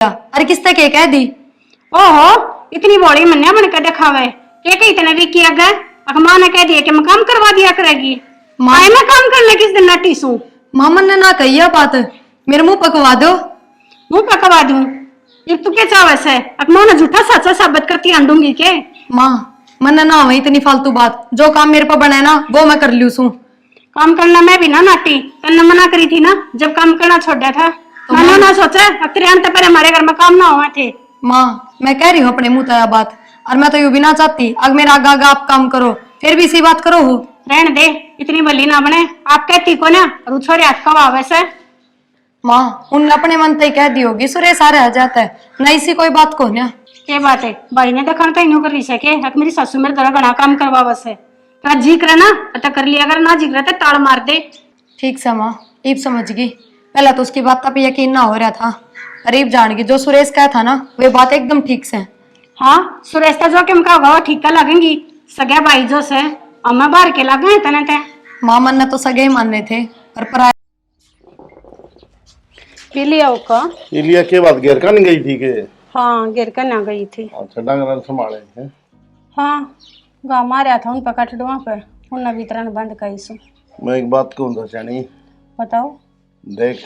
अरे किसने के कह दी? ओहो इतनी बड़ी मन्या बन के दिखावे के इतने भी किया गए। माँ ने कह दिया कि मैं काम करवा दिया करेगी। माँ मैं काम करने किस दिन नटी सू। मामन ने ना कही बात, मेरे मुंह पकवा दो। मुंह पकवा दूं? ये तू क्या चावे से? माँ ने झूठा सच्चा साबित करती आंदूंगी के? माँ मन ना हो इतनी फालतू बात, जो काम मेरे पर बने ना वो मैं कर लूं। काम करना मैं भी ना नाटी तन्ने मना करी थी ना जब काम करना छोड़ा था। तो मैंने ना सोचा तेरे पर हमारे घर में काम ना हुआ थे। माँ मैं कह रही हूँ अपने मुंह तया बात, और मैं तो यूं भी ना चाहती अगर मेरा आगा आगा आप काम करो फिर भी इसी बात करो हो। रहने दे इतनी बली ना बने। आप कहती को ना छोरे हाथ कवा वैसे। माँ उन अपने मन तय कह दी होगी सुरेश आ रहा जाता है ना, इसी कोई बात को ना। क्या बात है भाई ने देखा तो इन्हों कर रही सके मेरी सासू मेरे घर घना काम करवा बस है। जी करे ना तो कर लिया, अगर ना जी करे तो ताड़ मार दे। ठीक से माँ ईब समझ गई, पहले तो उसकी बात पे यकीन ना हो रहा था, अरीब जान गई जो सुरेश कहा था ना वे बात एकदम ठीक से। हाँ सुरेश का जो किम का होगा ठीक का लगेंगी सगे भाई जो से अम्मा बाहर के लगे तने ते। माँ मन ने तो सगे ही मानने थे पर पराया पी लिया का। ये लिया के बात घेर का नहीं गई थी के? हाँ गिर कर ना गई थी। अच्छा डंगर संभाले हैं। हाँ गाँव मारा था उन पर कटड़ुआ पे उन वितरण बंद करी सु। मैं एक बात कहूँ तो चाणी बताओ। देख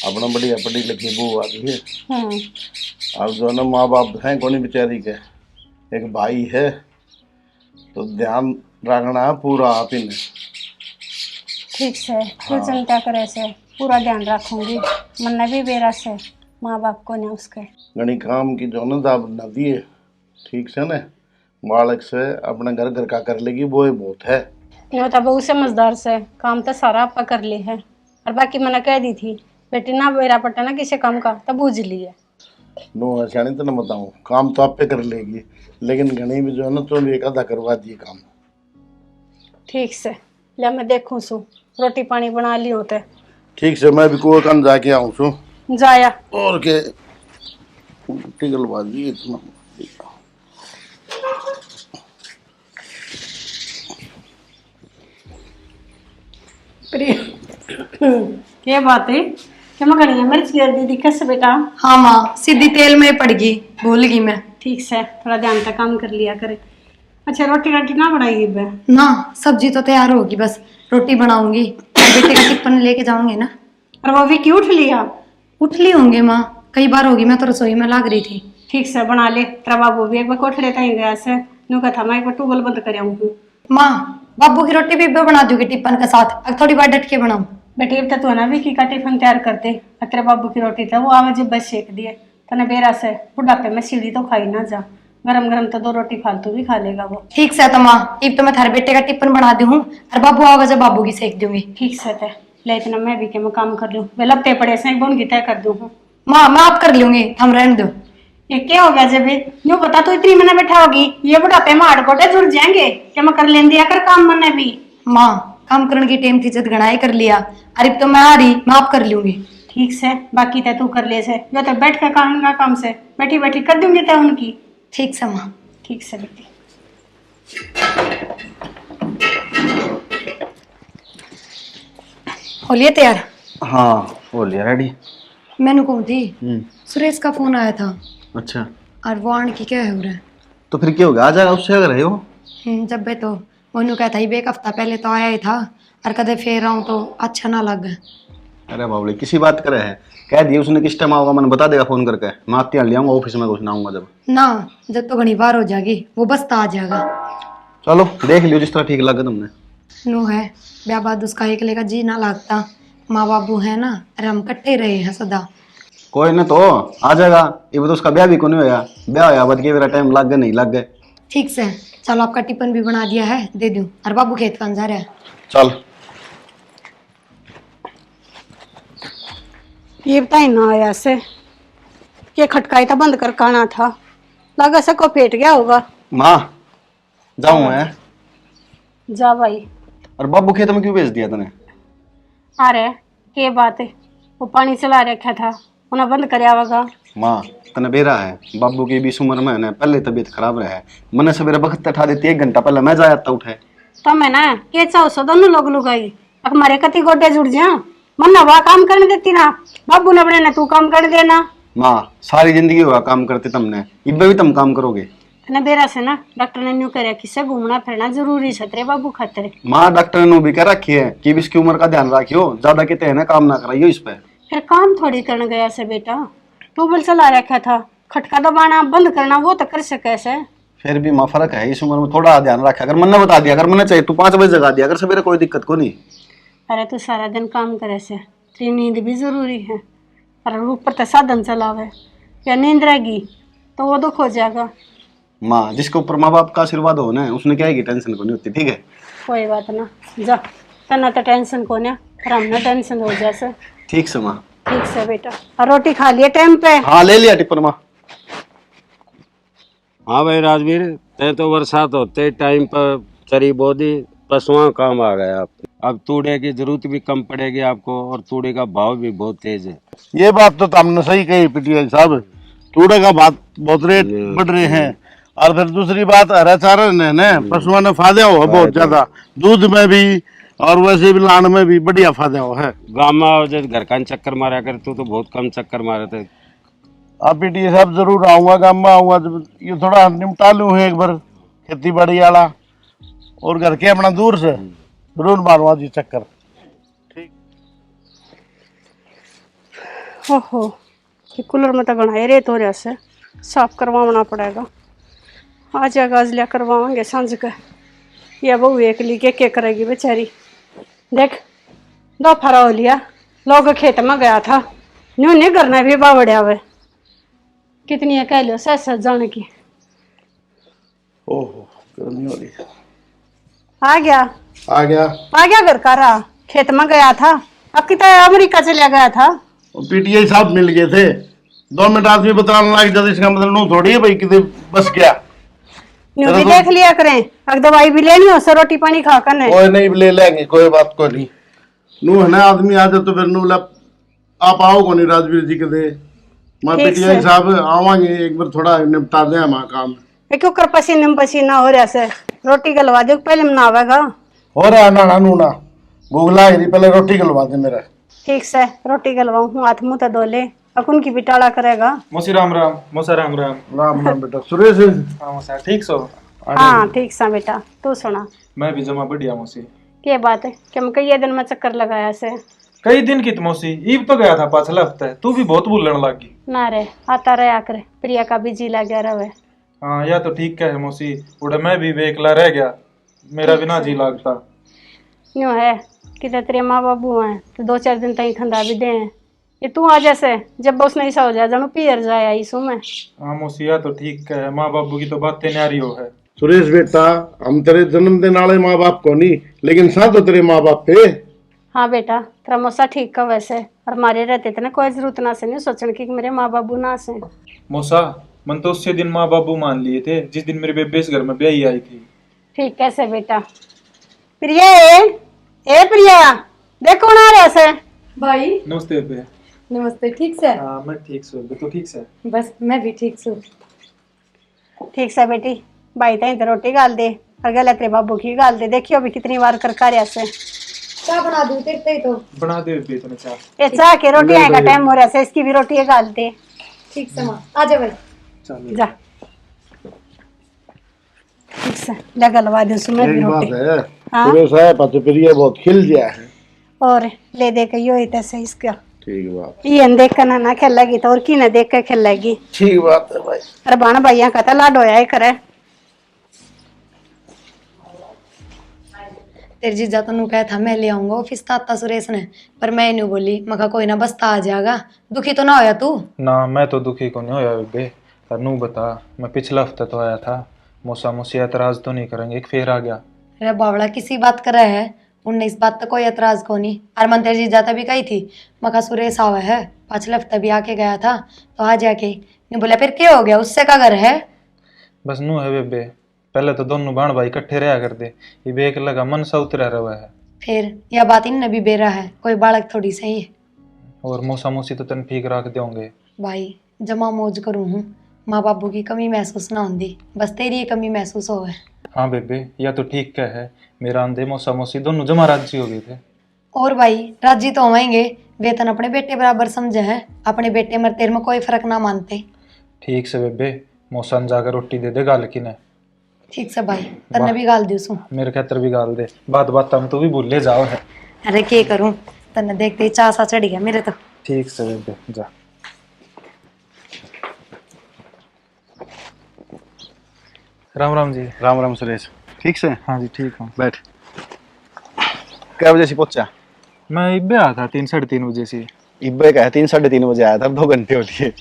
अपना बढ़िया पढ़ी लिखी बहू आ गई है, अब जो है ना माँ बाप हैं कोनी बेचारी के, एक भाई है तो ध्यान रखना है पूरा आप ही ने। ठीक से तू चिंता करे से पूरा ध्यान रखूंगी। मन भी बेरा से माँ बाप को ने उसके घनी काम की जो ना दाब न दिए ठीक से ना, बालक से अपने घर घर का कर लेगी वो ही बहुत है। नहीं होता बहुत समझदार से काम तो सारा आपका कर ली है, और बाकी मैंने कह दी थी बेटी ना बेरा पट्टा ना किसी काम का तब बूझ लिए। नो सियाणी तो ना बताऊँ काम तो आप पे कर लेगी, लेकिन घनी भी जो है ना तो एक आधा करवा दिए काम। ठीक से ले मैं देखूं सु रोटी पानी बना ली होते। ठीक से मैं भी कोई काम जाके आऊँ सु जाया और के टिकलबाजी इतना। क्या बात है क्या मैं करी मिर्च गिर दी दिक्कत से बेटा? हाँ माँ सीधी तेल में पड़ गई, भूल गई मैं। ठीक से थोड़ा ध्यान तक काम कर लिया करे। अच्छा रोटी रोटी ना बनाई ना, सब्जी तो तैयार होगी बस रोटी बनाऊंगी, बेटे का टिफिन लेके जाऊंगे ना। और वो भी क्यों उठ लिया? उठ ली होंगे माँ, कई बार होगी, मैं तो रसोई में लाग रही थी। ठीक से बना ले, तेरा बाबू भी एक बार कोठ लेता ही गया से नु कथा मैं एक बार ट्यूबवेल बंद कर आऊं। माँ बाबू की रोटी भी बना दूंगी टिफिन के साथ, अब थोड़ी बार डट के बनाऊं। बेटी अब तू ना भी की का टिफिन तैयार कर दे, तेरे बाबू की रोटी था वो आवे जब बस सेक दिए तने बेरा से बुढ़ापे में सीढ़ी तो खाई ना जा, गरम गरम तो 2 रोटी फालतू भी खा लेगा वो। ठीक से तो माँ अब तो मैं थारे बेटे का टिफिन बना दी हूँ और बाबू आवे जब बाबू की सेक दूंगी। ठीक से ले इतना मैं भी के मैं काम कर लूँ, वे लगते पड़े से बोन की तय कर दूँ। माँ मैं आप कर लूंगी, हम रहने दो। ये क्या हो गया जब यूँ पता तो इतनी मैंने बैठा होगी ये बुढ़ापे में हाड़ गोटे जुड़ जाएंगे क्या मैं कर लें दिया कर काम मैंने भी। माँ काम करने की टाइम थी जब घनाई कर लिया, अरे तो मैं आ रही मैं आप कर लूंगी। ठीक से बाकी तू कर ले से जो तो बैठ के काम से बैठी बैठी कर दूंगी तय उनकी। ठीक से माँ। ठीक से बेटी। हो लिया तैयार? हाँ हो लिया रेडी। मैंने कौन थी सुरेश का फोन आया था। अच्छा और वो आने की क्या हो रहा है? तो फिर क्या होगा, आ जाएगा उससे अगर है वो। जब बे तो मनु कहता ही एक हफ्ता पहले तो आया ही था और कदे फेर आऊं तो अच्छा ना लगे। अरे बाबू किसी बात करे है, कह दिया उसने किस टाइम आओगा मैंने बता देगा फोन करके, मैं आती ले आऊंगा ऑफिस में कुछ ना आऊंगा जब ना, जब तो घनी बार हो जाएगी वो बस तो आ जाएगा। चलो देख लियो जिस तरह ठीक लगे तुमने। नो है ब्याह बाद उसका एक लेगा जी ना लगता, माँ बाबू है ना अरे हम कट्टे रहे हैं सदा। कोई ना तो आ जाएगा, ये तो उसका ब्याह भी कोई नहीं होया, ब्याह होया बद के मेरा टाइम लग गए नहीं लग गए। ठीक से चलो आपका टिफिन भी बना दिया है दे दूं, और बाबू खेत कौन जा रहा है? चल ये बताई ना आया से ये खटकाई था बंद कर काना था लगा से को पेट गया होगा। माँ जाऊँ मैं? जा भाई। और बाबू खेत में क्यों भेज दिया तूने? अरे के बात है वो पानी चला रखा था उन्हें बंद कर आवेगा। माँ तने बेरा है बाबू की 20 उम्र में है पहले तबीयत खराब रहा है, मैंने सवेरे वक्त उठा देती 1 घंटा पहले मैं जाया था उठे तो मैं ना के चाहो सो दोनों लोग लुगाई हमारे कति गोडे जुड़ जा मन ना वह काम करने देती ना बाबू ने बने ना तू काम कर देना माँ सारी जिंदगी होगा काम करते तुमने, इब्बे भी तुम काम करोगे। तने बेरा से ना डॉक्टर ने न्यू करे किससे घूमना फिरना जरूरी है तेरे बाबू खातिर। माँ डॉक्टर ने भी कह रखी है कि इसकी उम्र का ध्यान रखियो, ज्यादा कहते हैं ना काम ना कराइयो इस पे। फिर काम थोड़ी करने गया से बेटा, ट्यूबवेल चला रखा था, खटका दबाना बंद करना वो तो कर सके से। फिर भी माँ फर्क है, इस उम्र में थोड़ा ध्यान रखा। अगर मैंने बता दिया, अगर मैंने चाहिए तू 5 बजे जगा दिया अगर सवेरे, कोई दिक्कत को नहीं। अरे तू सारा दिन काम करे से, तेरी नींद भी जरूरी है। और ऊपर तो साधन चलावे, या नींद रहेगी तो वो दुख हो जाएगा। माँ जिसके ऊपर माँ बाप का आशीर्वाद हो ना, उसने क्या है कि टेंशन को नहीं होती, ठीक है। कोई बात ना, जा तना तो टेंशन को ना, पर हमने टेंशन हो जाए। ठीक से माँ। ठीक से बेटा, और रोटी खा लिए टाइम पे? हाँ ले लिया टिप्पर माँ। हाँ भाई राजवीर, तय तो बरसात होते टाइम पर चरी बोदी पशुओं काम आ गया। अब तूड़े की जरूरत भी कम पड़ेगी आपको, और तूड़े का भाव भी बहुत तेज है। ये बात तो तुमने सही कही पीटीआई साहब, तूड़े का बहुत रेट बढ़ रहे हैं। और फिर दूसरी बात हरा चारा ने ना पशुओं ने फायदा हुआ बहुत ज्यादा, दूध में भी और वैसे भी लान में भी बढ़िया फायदा हुआ है। गाँव में जब घर का चक्कर मारा कर तो बहुत कम चक्कर मारे थे। आप पीटीआई साहब जरूर आऊंगा, गाँव में आऊंगा जब ये थोड़ा निपटा लूँ एक बार खेती बाड़ी वाला, और घर के अपना दूर से जरूर मारूंगा जी चक्कर। ओहो, ये कूलर में तो घना रेत हो रहा से, साफ करवाना पड़ेगा। आज आगाज लिया करवाएंगे सांझ के। या बहू एक ली के करेगी बेचारी। देख दो फरा हो लिया, लोग खेत में गया था, न्यू नहीं करना भी बावड़िया हुए। कितनी है कह लो सच सच जाने की। ओहो गर्मी हो रही है। आ गया आ गया घर का रहा, खेत में गया था, अब कितना अमेरिका चला गया था। पीटीआई साहब मिल गए थे, 2 मिनट आदमी बताने लग जाते, इसका मतलब नू थोड़ी है भाई कितने बस गया। न्यू भी देख लिया करें, अगर दवाई भी लेनी हो सो रोटी पानी खा कर। कोई नहीं ले लेंगे, कोई बात को नहीं। नू है ना आदमी आ जाए तो फिर नू आप आओ को नहीं राजवीर जी के दे, मैं पीटीआई साहब आवांगे एक बार, थोड़ा निपटा दे हमारा काम। क्यों कर पसीने में पसीना हो रहा से, रोटी गलवा दे पहले में आवेगा। हो रहा है ना नूना भूख लग रही, पहले रोटी गलवा दे मेरा। ठीक से रोटी गलवाऊं, हाथ मुंह तो धो ले, अकुन की भी टाड़ा करेगा। मौसी राम राम। मौसा राम राम। राम राम बेटा। सुरेश हाँ मौसा ठीक सो? हाँ ठीक सा बेटा, तू सुना? मैं भी जमा बढ़िया मौसी। क्या बात है कि मैं कई दिन में चक्कर लगाया से? कई दिन की तो मौसी, ईब तो गया था पाछला हफ्ते, तू भी बहुत भूलने लगी। ना रे, आता रहे आकर, प्रिया का भी जी लग गया रहे। हाँ या तो ठीक है मौसी, उड़े मैं भी बेकला रह गया, मेरा भी ना जी लगता। यूँ है कि तेरे माँ बाबू हैं तो 2-4 दिन तक खंदा भी दे हैं। ये तू आ जैसे जब बस नहीं सा हो जाए जानू पियर जाए इसू में। हाँ मौसी या तो ठीक है, माँ बाबू की तो बातें न्यारी हो है। सुरेश बेटा, हम तेरे जन्मदिन वाले माँ बाप को नहीं, लेकिन साथ तो तेरे माँ बाप थे। हाँ बेटा, तेरा मौसा ठीक का वैसे, और हमारे रहते थे ना कोई जरूरत ना से नहीं सोचने की मेरे माँ बाबू ना से। मौसा मन तो उससे दिन माँ बाबू मान लिए थे जिस दिन मेरे बेबे इस घर में ब्याही आई थी। ठीक कैसे बेटा? प्रिया ए प्रिया, देख कौन आ रहा से। भाई नमस्ते बेबे। नमस्ते। ठीक से? हाँ मैं ठीक सो, तू ठीक से? बस मैं भी ठीक से। ठीक से बेटी, भाई तई तो रोटी गाल दे और गलत तेरे बाबू की गाल दे, देखियो अभी कितनी बार कर कार्य से। क्या बना दूं तेरे तो? बना दे बेबे तूने चाह। ये चाह के रोटी आएगा टाइम हो रहा है, इसकी भी रोटी गाल दे। ठीक से माँ, आ जा भाई। चल जा ठीक से लगलवा दे सुमे भी एक बात रोटी। है हाँ? सुरेश है पतप्रिया बहुत खिल गया है। और ले दे के यो इतना सही इसका, ठीक बात, ये देख कर ना खेलेगी तो और की ना देख के खेलेगी। ठीक बात है भाई। अरे बाण भैया का तो लाड होया ही करे। तेरे जीजा तनु कहा था मैं ले आऊंगा ऑफिस ताता सुरेश ने, पर मैं नहीं बोली। मका कोई ना बसता आ जाएगा, दुखी तो ना होया तू? ना मैं तो दुखी को नहीं होया बेबे, पर नू बता, मैं पिछला हफ्ता तो आया था, मौसा मौसी एतराज तो नहीं करेंगे? एक फेर आ गया। अरे बावड़ा किसी बात कर रहा है, उनने इस बात तो कोई एतराज को नहीं। और मन तेरे जीजा तभी कही थी मका सुरेश आवा है, पाछले हफ्ते भी आके गया था तो आ जाके नहीं बोला। फिर क्या हो गया, उससे का घर है? बस नू है बेबे, पहले तो दोनों बाण भाई इकट्ठे रहा करते, ये बेक लगा मन सा उतरा रहा है। फिर यह बात इन भी बेरा है, कोई बालक थोड़ी सही है। और मौसा मौसी तो तन ठीक रख देंगे। भाई जमा मौज करूँ हूँ, माँ बाबू की कमी महसूस ना होती, बस तेरी ही कमी महसूस हो है। हाँ बेबे या तो ठीक क्या है, मेरा अंधे मौसा मौसी दोनों जमा राजी हो गए थे। और भाई राजी तो होंगे, वेतन अपने बेटे बराबर समझे है, अपने बेटे मर तेरे में कोई फर्क ना मानते। ठीक से बेबे, मौसा जाकर रोटी दे दे गाल की ने। ठीक से भाई, तन्ने भी गाल दूसू। मेरे खातर भी गाल दे, बात बात हम तो भी भूले जाओ है। अरे के करूं, तन्ने देखते ही चाह सा चढ़ गया मेरे तो। ठीक से बेबे जा। राम राम जी। राम राम सुरेश, ठीक से? हाँ जी ठीक हूँ। बैठ। क्या बजे से पहुंचा? मैं इब्बे आया था 3-3:30 बजे से। इब्बे का है 3-3:30 बजे आया था, अब 2 घंटे होती है।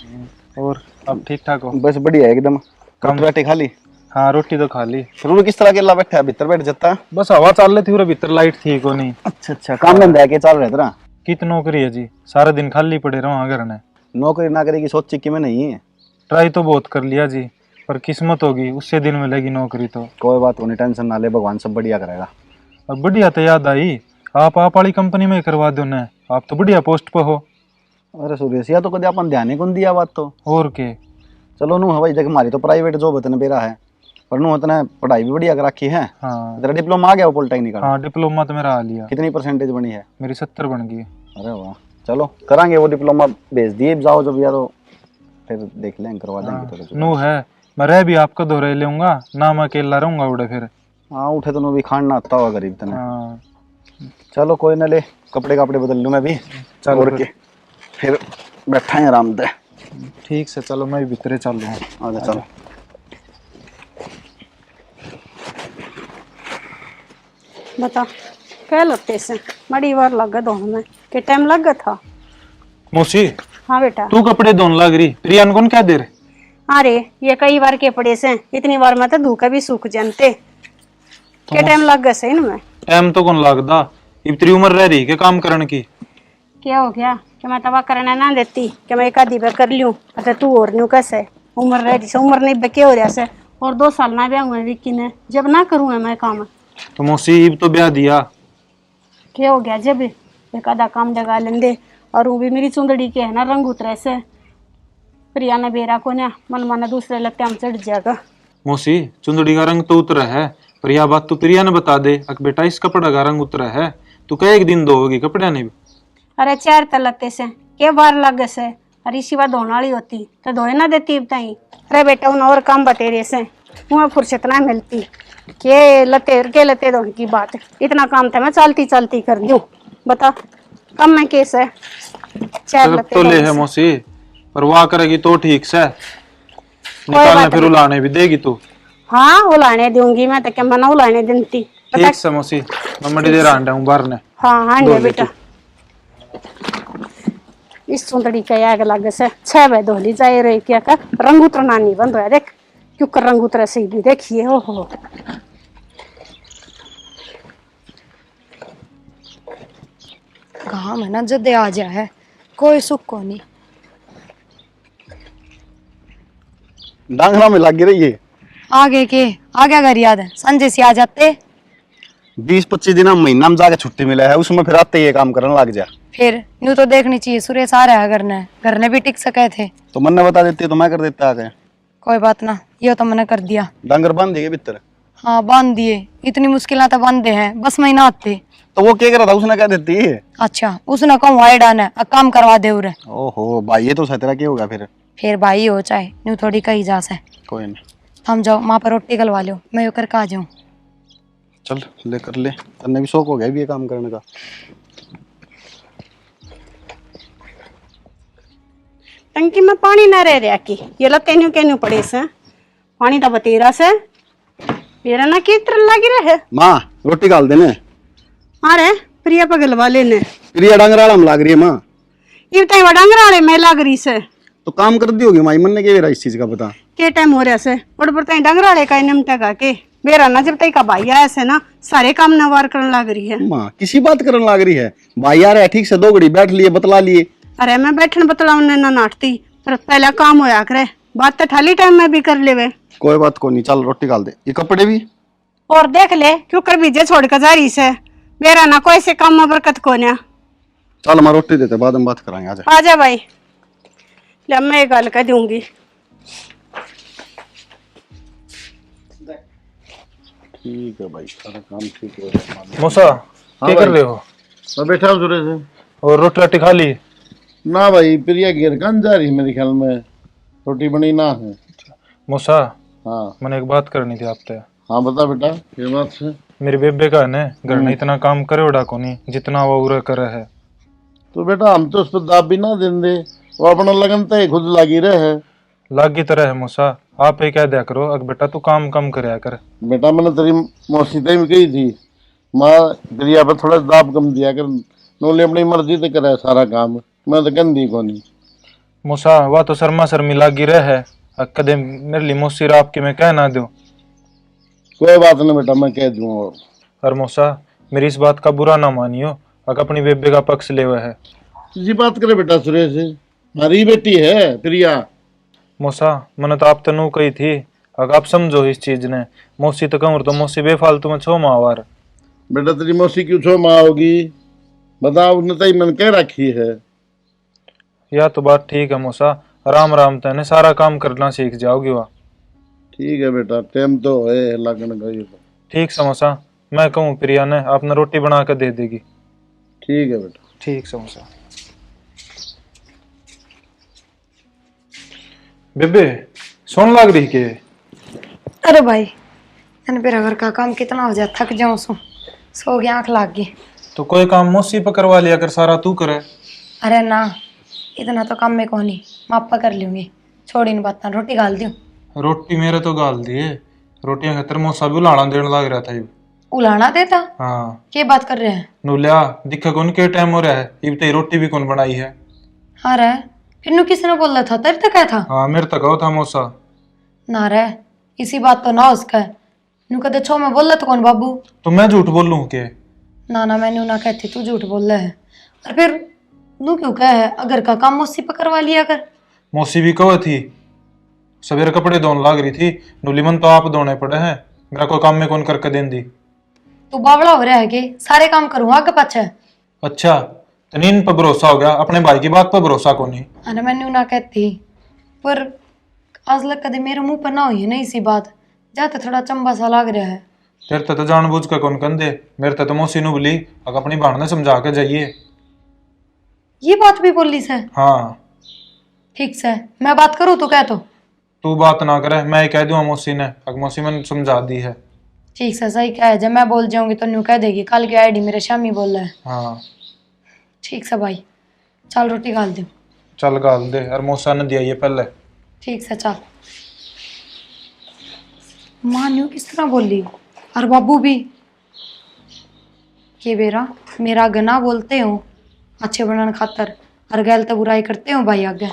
और अब ठीक ठाक हो? बस बढ़िया एकदम। रोटी राटी खा ली? हाँ रोटी तो खा ली। शुरू किस तरह अकेला बैठा है, भीतर बैठ जाता? बस हवा चल रही थी और भीतर लाइट थी को नहीं। अच्छा अच्छा, काम धंधा है के चल रहा है तेरा? कित नौकरी है जी, सारा दिन खाली पड़े रहो घर ने। नौकरी नाकरी की सोची कि मैं नहीं है। ट्राई तो बहुत कर लिया जी, पर किस्मत होगी उससे दिन मिलेगी नौकरी तो। कोई बात नहीं, टेंशन ना ले, भगवान सब बढ़िया करेगा। अब बढ़िया तो याद आई, आप वाली कंपनी में करवा दो ना, आप तो बढ़िया पोस्ट पे हो। अरे सुरेश, या तो कभी अपन ध्यान ही कौन दिया बात तो। और के चलो नू हवाई जगह हमारी तो प्राइवेट जॉब इतने बेरा है, पर नू इतना पढ़ाई भी बढ़िया कर रखी है। हाँ। तेरा डिप्लोमा आ गया वो पॉलिटेक्निक का? हाँ डिप्लोमा तो मेरा आ लिया। कितनी परसेंटेज बनी है? मेरी 70 बन गई। अरे वाह, चलो करांगे वो डिप्लोमा, भेज दिए जाओ जब, या तो फिर देख लेंगे, करवा देंगे थोड़ा। नू है, मैं रह भी आपका दोहरे लूंगा ना, मैं अकेला रहूंगा उड़े फिर। हाँ उठे तो नू भी खाना आता होगा गरीब तने। हाँ चलो कोई ना, ले कपड़े बदल लूँ मैं भी। चलो और के फिर बैठा है आराम से। ठीक से, चलो मैं भी भीतरे चल रहा हूँ। आजा चलो। बता क्या लगते से बड़ी बार लगा दोनों में के टाइम लग गया था। मौसी हाँ बेटा। तू कपड़े धोने लग रही, प्रियान कौन क्या दे रहे? अरे ये कई बार के पड़े से, इतनी बार मैं तो धूका भी सूख जानते के टाइम लग गए से इनमें। टाइम तो कौन लगदा, इतनी उम्र रह रही के काम करने की। क्या हो गया कि मैं तवा करना ना देती कि मैं एक आधी बार कर लूं, अच्छा तू और न्यू कैसे उम्र रह रही, उम्र नहीं बके हो रहा से, और 2 साल ना ब्याह हुए विक्की ने, जब ना करूँगा मैं काम। तो मौसी इब तो ब्याह दिया। क्या हो गया जब एक आधा काम लगा लेंदे, और वो भी मेरी चुंदड़ी के है ना रंग उतरे से, प्रिया ने बेरा को ना मन माना दूसरे लगते हम चढ़ जाएगा। मौसी चुंदड़ी का रंग तो उतरा है, पर यह बात तो प्रिया ने बता दे अक बेटा इस कपड़ा का रंग उतरा है, तू कह एक दिन धोगी कपड़ा नहीं। अरे 4 तो लगते से के बार लग से, अरे इसी बार धोने वाली होती तो धोए ना देती बताई। अरे बेटा उन और काम बतेरे से वहाँ फुर्सत ना मिलती, के लते धोने की बात, इतना काम था मैं चलती चलती कर दूं, बता कम में केस है 4 लते तो ले है मौसी, पर वाह करेगी तो ठीक से निकालने फिर उलाने भी देगी तू। हाँ उलाने दूंगी मैं तो, क्या मना उलाने देती। ठीक से मौसी, मैं मड़ी देर आंडा हूँ बाहर ने। हाँ हाँ ने बेटा इस सुंदरी का आग लग से 6 बजे धोली जाए रही क्या का रंग उतरना नहीं बंद हो, देख क्यों कर रंग उतरा सही भी देखिए। ओहो काम है ना जदे आ जा है, कोई सुख को नहीं। डांगरा में लग रही है। आगे घर याद है, संजय से आ जाते 20-25 दिन महीना में जाके छुट्टी मिला है, उसमें फिर आते ये काम करने लग जा। फिर यूं तो देखनी चाहिए, सुरेश आ रहा है घर ने भी टिक सके थे तो मन ने बता देते तो मैं कर देता आगे। कोई बात ना, ये तो मैंने कर दिया। डांगर बांध दिए भीतर? हाँ बांध दिए, इतनी मुश्किल तो बांधे हैं, बस महीना आते। तो वो क्या करा था उसने, क्या देती है? अच्छा उसने कम वाई डाना है, अब काम करवा दे उरे। ओहो भाई, ये तो सतरा क्या होगा फिर भाई हो चाहे यूं थोड़ी कही जा से। कोई नहीं, हम जाओ माँ पर रोटी गलवा लो, मैं यो करके आ जाऊँ। चल ले कर ले, तन्ने भी शौक हो गया भी ये काम करने का। टंकी में पानी ना रह रहा की ये लते न्यू के न्यू पड़े से, पानी तो बतेरा से मेरा ना की तरह लग रहा है। माँ रोटी डाल देने। अरे प्रिया पर गलवा लेने, प्रिया डांगराड़ा में लाग रही है माँ। ये टाइम डांगराड़े में लग रही से, तो काम कर दी होगी माई, मन ने क्या इस चीज का पता के टाइम हो रहा से और पर तई डांगराड़े का निमटा का के मेरा ना जब तई का भाई आया से ना सारे काम नवार करने लग रही है। माँ किसी बात करने लग रही है, भाई आ रहा है ठीक से 2 घड़ी बैठ लिए बतला लिए। अरे मैं बैठन बतलाउने ना नाटती, पर पहला काम होया करे, बात तो ठाली टाइम में भी कर लेवे। कोई बात को नहीं, चल रोटी डाल दे, ये कपड़े भी और देख ले क्यों कर बीजे छोड़ कर जा रही से, मेरा ना कोई से काम में बरकत को ना। चल मैं रोटी देते, बाद में बात कराएंगे, आजा। आजा भाई, ले मैं गल कर दूंगी। ठीक है भाई, सारा काम ठीक हो रहा है। मौसा क्या कर रहे हो? मैं बैठा हूँ सुरेश। और रोटी राटी खा ली? ना भाई, प्रिया घेर कन जा रही मेरे ख्याल में, रोटी बनी ना है। मूसा, हाँ मैंने एक बात करनी थी आपसे। हाँ बता बेटा, ये बात है। मेरे बेबे का है ना घर में इतना काम करे उड़ा को नहीं जितना वो उरा करे है। तो बेटा हम तो उस पर दाब भी ना देंगे, वो अपना लगन तो खुद लागी रहे है। लागी तरह है मूसा, आप ही कह दिया करो अग बेटा तू काम कम करया कर। बेटा मैंने तेरी मौसी तय में कही थी, माँ प्रिया पर थोड़ा दाब कम दिया कर, नोले अपनी मर्जी से करे सारा काम, मैं तो कहती को नहीं। मूसा वह तो शर्मा शर्मी लागी रहे है, कदे मेरे लिए मौसी राप के मैं कह ना दूं। कोई बात नहीं बेटा, मैं कह दूंगा। और मूसा मेरी इस बात का बुरा ना मानियो, अगर अपनी बेबे का पक्ष ले हुआ है। तुझी बात करे बेटा सुरेश, हमारी बेटी है प्रिया। मूसा मैंने तो आप तनु कही थी, अगर आप समझो इस चीज ने, मौसी तो कहूँ तो मौसी बेफालतू में छो मावार। बेटा तेरी मौसी क्यों छो माँ होगी, बताओ, उसने तय मन कह रखी है। या तो बात ठीक है मूसा, राम राम तने सारा काम करना सीख जाओगी वह। ठीक है बेटा, टाइम तो है लगन का ये तो। ठीक समोसा, मैं कहूँ प्रिया ने आपने रोटी बना कर दे देगी। ठीक है बेटा। ठीक समोसा। बेबे सोन लाग रही के? अरे भाई, मैंने मेरा घर का काम कितना हो जाए, थक जाऊं सो गया, आंख लाग गई। तो कोई काम मौसी पर करवा लिया कर, सारा तू करे। अरे ना, इतना तो काम में कौन ही, मापा कर लूंगी, छोड़ी नहीं बात, रोटी गाल दूं। रोटी मेरे तो गाल दिए, रोटियां खतर मौसा भी उलाना देने लग रहा था। उलाना देता? हाँ क्या बात कर रहे हैं? नूलिया दिखा कौन के टाइम हो रहा है, इब तेरी रोटी भी कौन बनाई है? हाँ रे, फिर नु किसने बोला था, तेरे तक क्या था? हाँ मेरे तक आओ था मौसा। ना रे, इसी बात तो ना उसका है, नु कदे छो में बोला तो कौन बाबू? तो मैं झूठ बोलूं के? ना ना, मैंने ना कहती, तू झूठ बोल रहा है। और फिर नू क्यों कह है, अगर का काम मुझसे पर करवा लिया कर। मौसी भी कहो थी, सवेरे कपड़े धोने लग रही थी, नुलीमन तो आप धोने पड़े हैं, मेरा कोई काम में कौन करके दें दी। तू बावड़ा हो रहा है कि सारे काम करूँ आगे पाछे? अच्छा तनीन पर भरोसा हो गया, अपने भाई की बात पर भरोसा को नहीं। अरे मैंने ना कहती, पर आज लग कदे मेरे मुंह पर ना हुई है ना इसी बात, जाते थोड़ा चंबा सा लग रहा है। तेरे तो जानबूझ के कौन कंदे, मेरे तो मौसी नु बोली अगर अपनी बहन ने समझा के जाइए। ये बात भी बोली से? हाँ ठीक से, मैं बात करूँ तो कह तो। तू बात ना करे, मैं ही कह दूंगा मौसी ने, अगर मौसी मैंने समझा दी है। ठीक से, सही कह है, जब मैं बोल जाऊंगी तो न्यू कह देगी कल की आईडी मेरे शामी बोल रहा है। हाँ ठीक से भाई, चल रोटी गाल दे। चल गाल दे, और मौसा ने दिया ये पहले। ठीक से चल। माँ न्यू किस तरह बोली, और बाबू भी के बेरा मेरा गना बोलते हो अच्छे बनाने खातर, और गैल तो बुराई करते हो भाई आगे।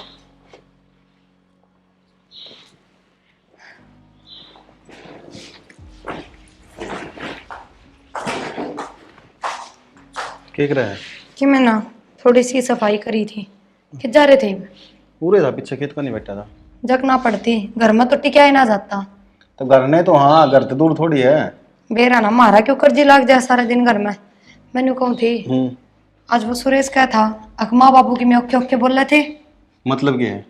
क्या रहा है? कि मैं ना थोड़ी सी सफाई करी थी, कि जा रहे थे पूरे था पीछे, खेत को नहीं बैठा था। जग ना पड़ती, घर में तो टिका ही ना जाता। तो घर ने तो, हाँ घर तो दूर थोड़ी है। बेरा ना मारा क्यों कर्जी लाग जाए सारे दिन घर में। मैंने कहूँ थी आज वो सुरेश क्या था, अकमा बाबू की मैं ओके ओके बोल रहे थे। मतलब क्या है?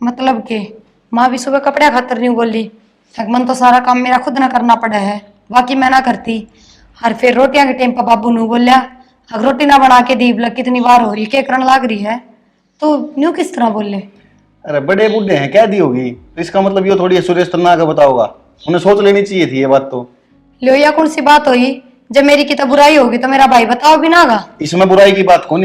मतलब के माँ भी सुबह कपड़े खातर नहीं बोली, मन तो सारा काम मेरा खुद ना करना पड़ा है, बाकी मैं ना करती। और फिर रोटियां के टाइम पर बाबू नू बोलिया, अगर रोटी ना बना के दी बोला कितनी बार हो रही क्या करने लाग रही है, तो न्यू किस तरह बोले। अरे बड़े बूढ़े हैं, क्या दी होगी, तो इसका मतलब ये थोड़ी है सुरेश तना का बताओगा, उन्हें सोच लेनी चाहिए थी ये बात तो। लो या कौन सी बात हुई, जब मेरी की तो बुराई होगी तो मेरा भाई बताओ भी नागा। इसमें बुराई की बात कौन?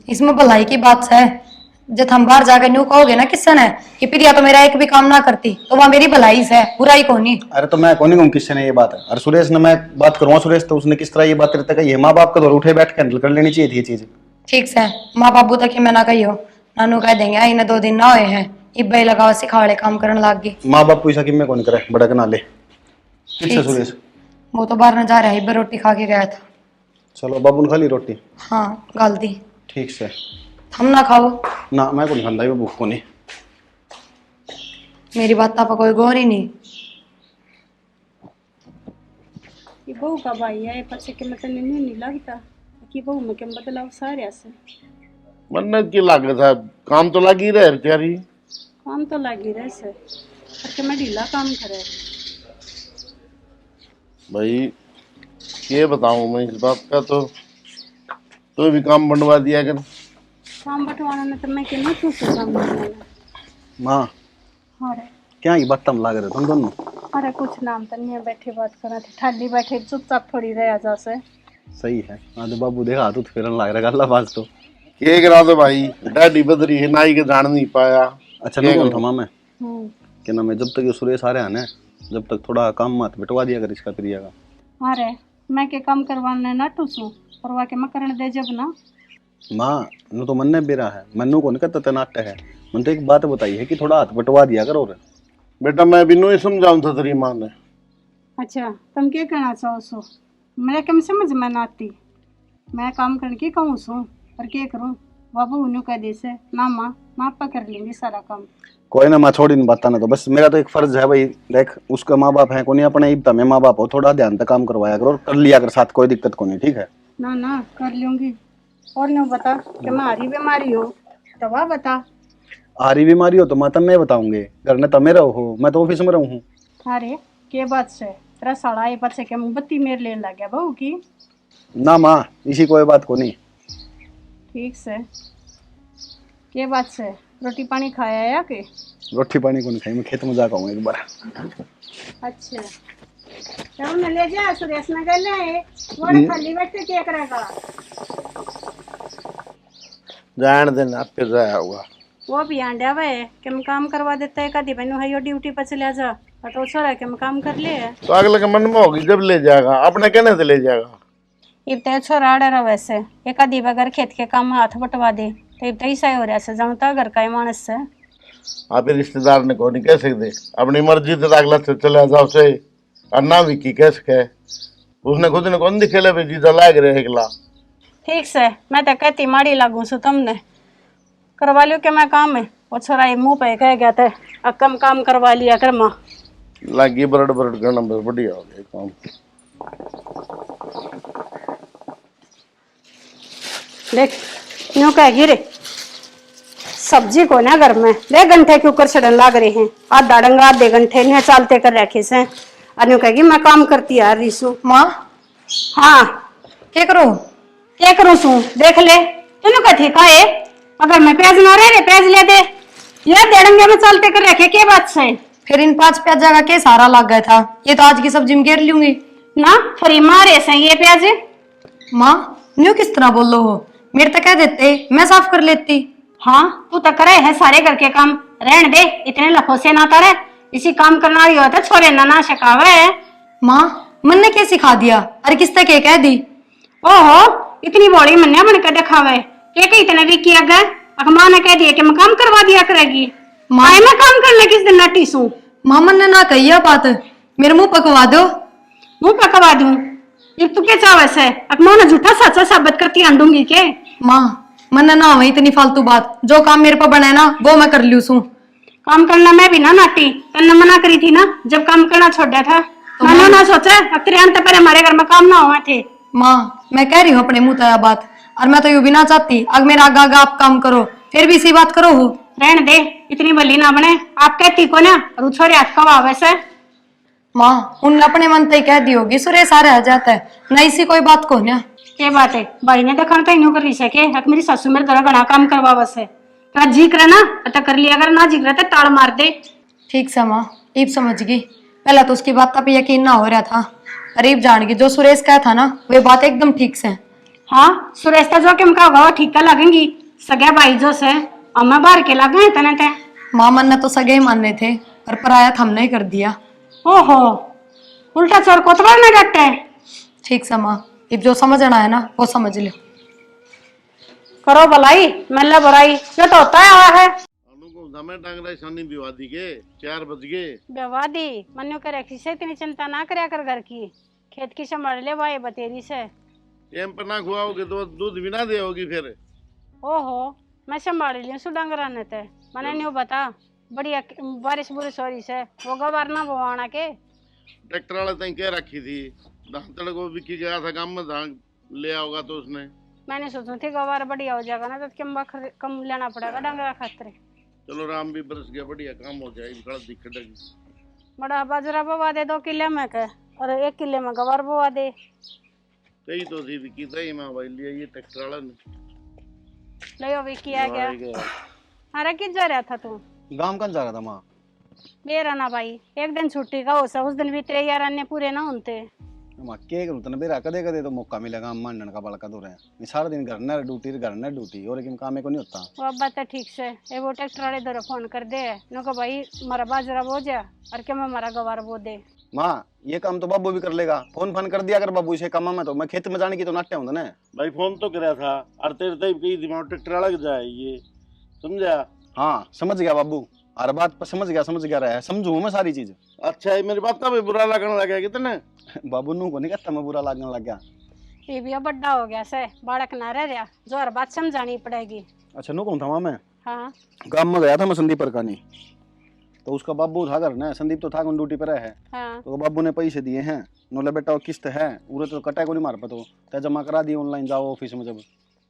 इसमें भलाई की बात है। जब हम बाहर जाकर न्यू कहोगे ना किसने ने कि प्रिया तो मेरा एक भी काम ना करती, तो वह मेरी भलाई से है, बुराई को नहीं। अरे तो मैं कौन कहूँ किससे ने ये बात है, और सुरेश ने मैं बात करूँगा, सुरेश तो उसने किस तरह ये बात करते कही है, माँ बाप का दौर उठे बैठ के हैंडल कर लेनी चाहिए थी ये चीज। ठीक से, माँ बाबू तक मैं ना कही हो, नानू कह देंगे इन्हें 2 दिन ना हुए हैं, इब्बे लगावा सिखावड़े काम करने लाग गई। माँ बाप पैसा कि मैं कौन करे, बड़ा के नाले किससे ठीक। सुरेश? वो तो बाहर न जा रहा है, इब्बे रोटी खा के गया था। चलो बाबू ने खा ली रोटी? हाँ गाल दी। ठीक से। हम ना खाओ? ना मैं कौन खांदा, वो भूख को नहीं। मेरी बात पर कोई गौर ही नहीं। ये बहू का भाई है, पछे के मतलब नहीं लगता कि बहू में के बदलाव सारे से मन्नत की लागत है, काम तो लगी रहे बेचारी। काम तो लगी रहे से, के मैं ढीला काम करे। भाई ये बताऊं मैं इस बात का, तो तो भी काम बनवा दिया कर। काम बंटवाना ने तो मैं क्यों तू से काम बंटवाना। माँ अरे क्या ही बात तम लाग रहे तुम दोनों। अरे कुछ नाम तो नहीं है, बैठे बात करा थे, ठाली बैठे चुपचाप थोड़ी रह जा से। सही है। हाँ तो बाबू देखा हाथ फिरन लग रहा गल्ला बाज तो। के करा दो भाई, डैडी बदरी है नाई के जान नहीं पाया। अच्छा नो कौन था माँ मैं हम्म। क्या नाम है, जब तक ये सुरेश आ रहे हैं ना, जब तक थोड़ा काम मत बिटवा दिया कर इसका प्रिया का। अरे मैं के काम करवाने ना टूसू परवा के मैं करने दे जब ना। माँ नु तो मन ने बेरा है, मनु को नहीं कहता तनाट है। मन तो एक बात बताई है कि थोड़ा हाथ बटवा दिया करो रे। बेटा मैं भी नहीं समझाऊं था तेरी माँ ने। अच्छा तुम क्या कहना चाहो सो, मेरे कम समझ में ना आती। मैं काम करने की कहूँ सो पर क्या करूँ, बाबू उन्हों कह दे से ना माँ माँ पा कर लेंगी सारा काम। कोई ना माँ छोड़ी नहीं बात ना, तो बस मेरा तो एक फर्ज है भाई, देख उसका माँ बाप है को नहीं, अपने इब्ता में माँ बाप हो, थोड़ा ध्यान से काम करवाया करो और कर लिया कर साथ, कोई दिक्कत को नहीं, ठीक है। ना ना कर लूंगी। और नहीं बता कि हमारी बीमारी हो तो वह बता। आरी बीमारी हो तो माँ तब नहीं बताऊंगे, घर ने तमे रहो हो, मैं तो ऑफिस में रहूँ हूँ। अरे के बात से तेरा साड़ा ये पर से क्या मोमबत्ती मेरे लेने लग गया बहू की। ना माँ इसी कोई बात को नहीं। ठीक से के बात से रोटी पानी खाया या के। रोटी पानी को नहीं खाई, मैं खेत में जाकर आऊँ एक बार। अच्छा तो मैं ले जा सुरेश ने गले है वो खाली बैठे क्या करेगा। जान देना फिर रहा होगा। वो भी आंडा वे कि मैं काम करवा देता है, कभी मैंने है ड्यूटी पर चले जा तो छोरा के मैं काम कर ले। तो अगले के मन में होगी जब ले जाएगा, अपने कहने से ले जाएगा। इब तो छोरा आड़ा रहा वैसे एक आधी अगर खेत के काम में हाथ बटवा दे तो इब तो ऐसा ही हो रहा है जानता घर का ही मानस से। आप रिश्तेदार ने को नहीं कह सकते, अपनी मर्जी से अगला से चला जाओ से और ना भी की कह सके। उसने खुद ने कौन दिखेला भाई जीजा लाग रहे एकला। ठीक से मैं तो कहती माड़ी लागू सु तुमने करवा लियो कि मैं काम है वो छोरा ये मुंह पे कह गया था कम काम करवा लिया कर माँ। लागी बरड़ बरड़ करना बस बढ़िया हो गया काम। देख यूं कहेगी रे सब्जी को ना घर में ले घंटे के ऊपर चढ़न लाग रहे हैं, आधा डंगा आधे घंटे ने चालते कर रखे से और यूं कहेगी मैं काम करती यार रिसू। माँ हाँ क्या करूँ सू देख ले तूने कथी खाए अगर मैं प्याज ना रहे प्याज ले दे ये डेढ़ंगे में चालते कर रखे के बात से। फिर इन 5 प्याज का के सारा लग गया था, ये तो आज की सब्जी में घेर लूंगी ना फ्री मारे से ये प्याज। माँ न्यू किस तरह बोल लो हो, मेरे तो कह देते मैं साफ कर लेती। हाँ तू तो करे है सारे घर के काम, रहने दे इतने लफो से ना करे, इसी काम करना ही होता छोरे ना शकावे। माँ मन ने क्या सिखा दिया, अरे किस तक कह दी। ओहो इतनी बड़ी मन्या बन कर दिखावे के इतने भी किया गए माँ ने कह दिया कि मैं काम करवा दिया करेगी। माँ मैं काम करने किस दिन नटी सू। माँ मन ने ना कही बात, मेरे मुंह पकवा दो। मुंह पकवा दूं तू क्या चाहे से मैं झूठा सच्चा साबित करती आंदूंगी के। माँ मन ने ना हुई इतनी फालतू बात, जो काम मेरे पर बने ना वो मैं कर लूँ। काम करना मैं भी ना नाटी तन्ने मना करी थी ना जब काम करना छोड़ा था तो मैंने ना सोचा अक्रियान तो पहले हमारे घर में काम ना हुआ थे। माँ मैं कह रही हूँ अपने मुंह तया बात, और मैं तो यूं भी ना चाहती अगर मेरा आगा आगा आप काम करो फिर भी इसी बात करो हो। रहने दे इतनी बली ना बने, आप कहती को ना और छोरे हाथ कवा वैसे। माँ उन अपने मन तय कह दी होगी सुरेश आ रहा जाता है ना, इसी कोई बात को ना। क्या बात है भाई ने देखा तो इन्हों कर रही सके मेरी सासू मेरे घर घना काम करवा बस है तो जी करे ना तो कर लिया, अगर ना जी करे तो ताड़ मार दे। ठीक से माँ ईब समझ गई, पहले तो उसकी बात पे यकीन ना हो रहा था, अरीब जान गई जो सुरेश कहा था ना वे बात एकदम ठीक से। हाँ सुरेश का जो कि का ठीक का लगेंगी सगे भाई जो से अम्मा बाहर के लगे तने ते। माँ मन ने तो सगे ही मानने थे पर पराया हमने ही कर दिया। ओहो उल्टा चोर कोतवाल में डटते है। ठीक से माँ अब जो समझना है ना वो समझ लो। करो भलाई मल्ला बुराई ये तो होता है। अनु को समय टांग रहा शानी विवादी के 4 बज गए। बेवादी मन्यू करे किसे इतनी चिंता ना करया कर घर की, खेत की संभाल ले भाई बतेरी से। एम पर ना खुआओगे तो दूध भी ना दे होगी फिर। ओहो मैं संभाल लिया सु डंगरा ने ते मने न्यू बता बढ़िया बारिश बुरिश हो रही से वो गवार ना बोवाना के। ट्रैक्टर वाले तक कह रखी थी धान को बिकी गया था काम में धान ले आओगा तो उसने। मैंने सोचा थी गवार बढ़िया हो जाएगा ना तो कम लेना पड़ेगा डंगरा खातिर। चलो राम भी बरस गया बढ़िया काम हो जाएगी थोड़ा दिक्कत है। बड़ा बाजरा बोवा दे 2 किले में के और 1 किले में गवार बोवा दे। कई तो थी विकी तई मां भाई लिया ये ट्रैक्टर वाला ने ले अभी किया गया। अरे किस जा रहा था तू? गांव कहाँ जा रहा था माँ? मेरा ना भाई एक दिन छुट्टी का हो सा उस दिन भी तेरे यार अन्य पूरे ना होते। माँ के करूँ तने बेरा कदे कदे तो मौका मिलेगा मानने का बड़का दूर है। ये सारा दिन घर न ड्यूटी और लेकिन काम को नहीं होता। वो अब बात है ठीक से ये वो ट्रैक्टर वाले दर फोन कर दे नो को भाई हमारा बाजरा बो जा और क्या मैं हमारा गवार बो दे। माँ ये काम तो बाबू भी कर लेगा। फोन फान कर दिया कर बाबू इसे काम में तो मैं खेत में जाने की तो नाट्य हूँ ना भाई फोन तो कराया था और तेरे तई कई दिमाग ट्रैक्टर वाला जाए ये समझा। हाँ समझ गया बाबू हर बात पर समझ गया रहा है समझू मैं सारी चीज। अच्छा ये मेरी बात का भी बुरा लगने लगा कितने बाबू नू को नहीं कहता मैं बुरा लगने लग गया। ये भी अब बड़ा हो गया से बालक ना रह रहा जो हर बात समझानी पड़ेगी। अच्छा नू कौन था मैं हाँ काम में गया था मैं संदीप परकानी तो उसका बाबू था घर ना संदीप तो था कौन ड्यूटी पर है। हाँ तो बाबू ने पैसे दिए हैं नोले बेटा किस्त है उरे तो कटा को नहीं मार पातो तय जमा करा दी ऑनलाइन जाओ ऑफिस में जब।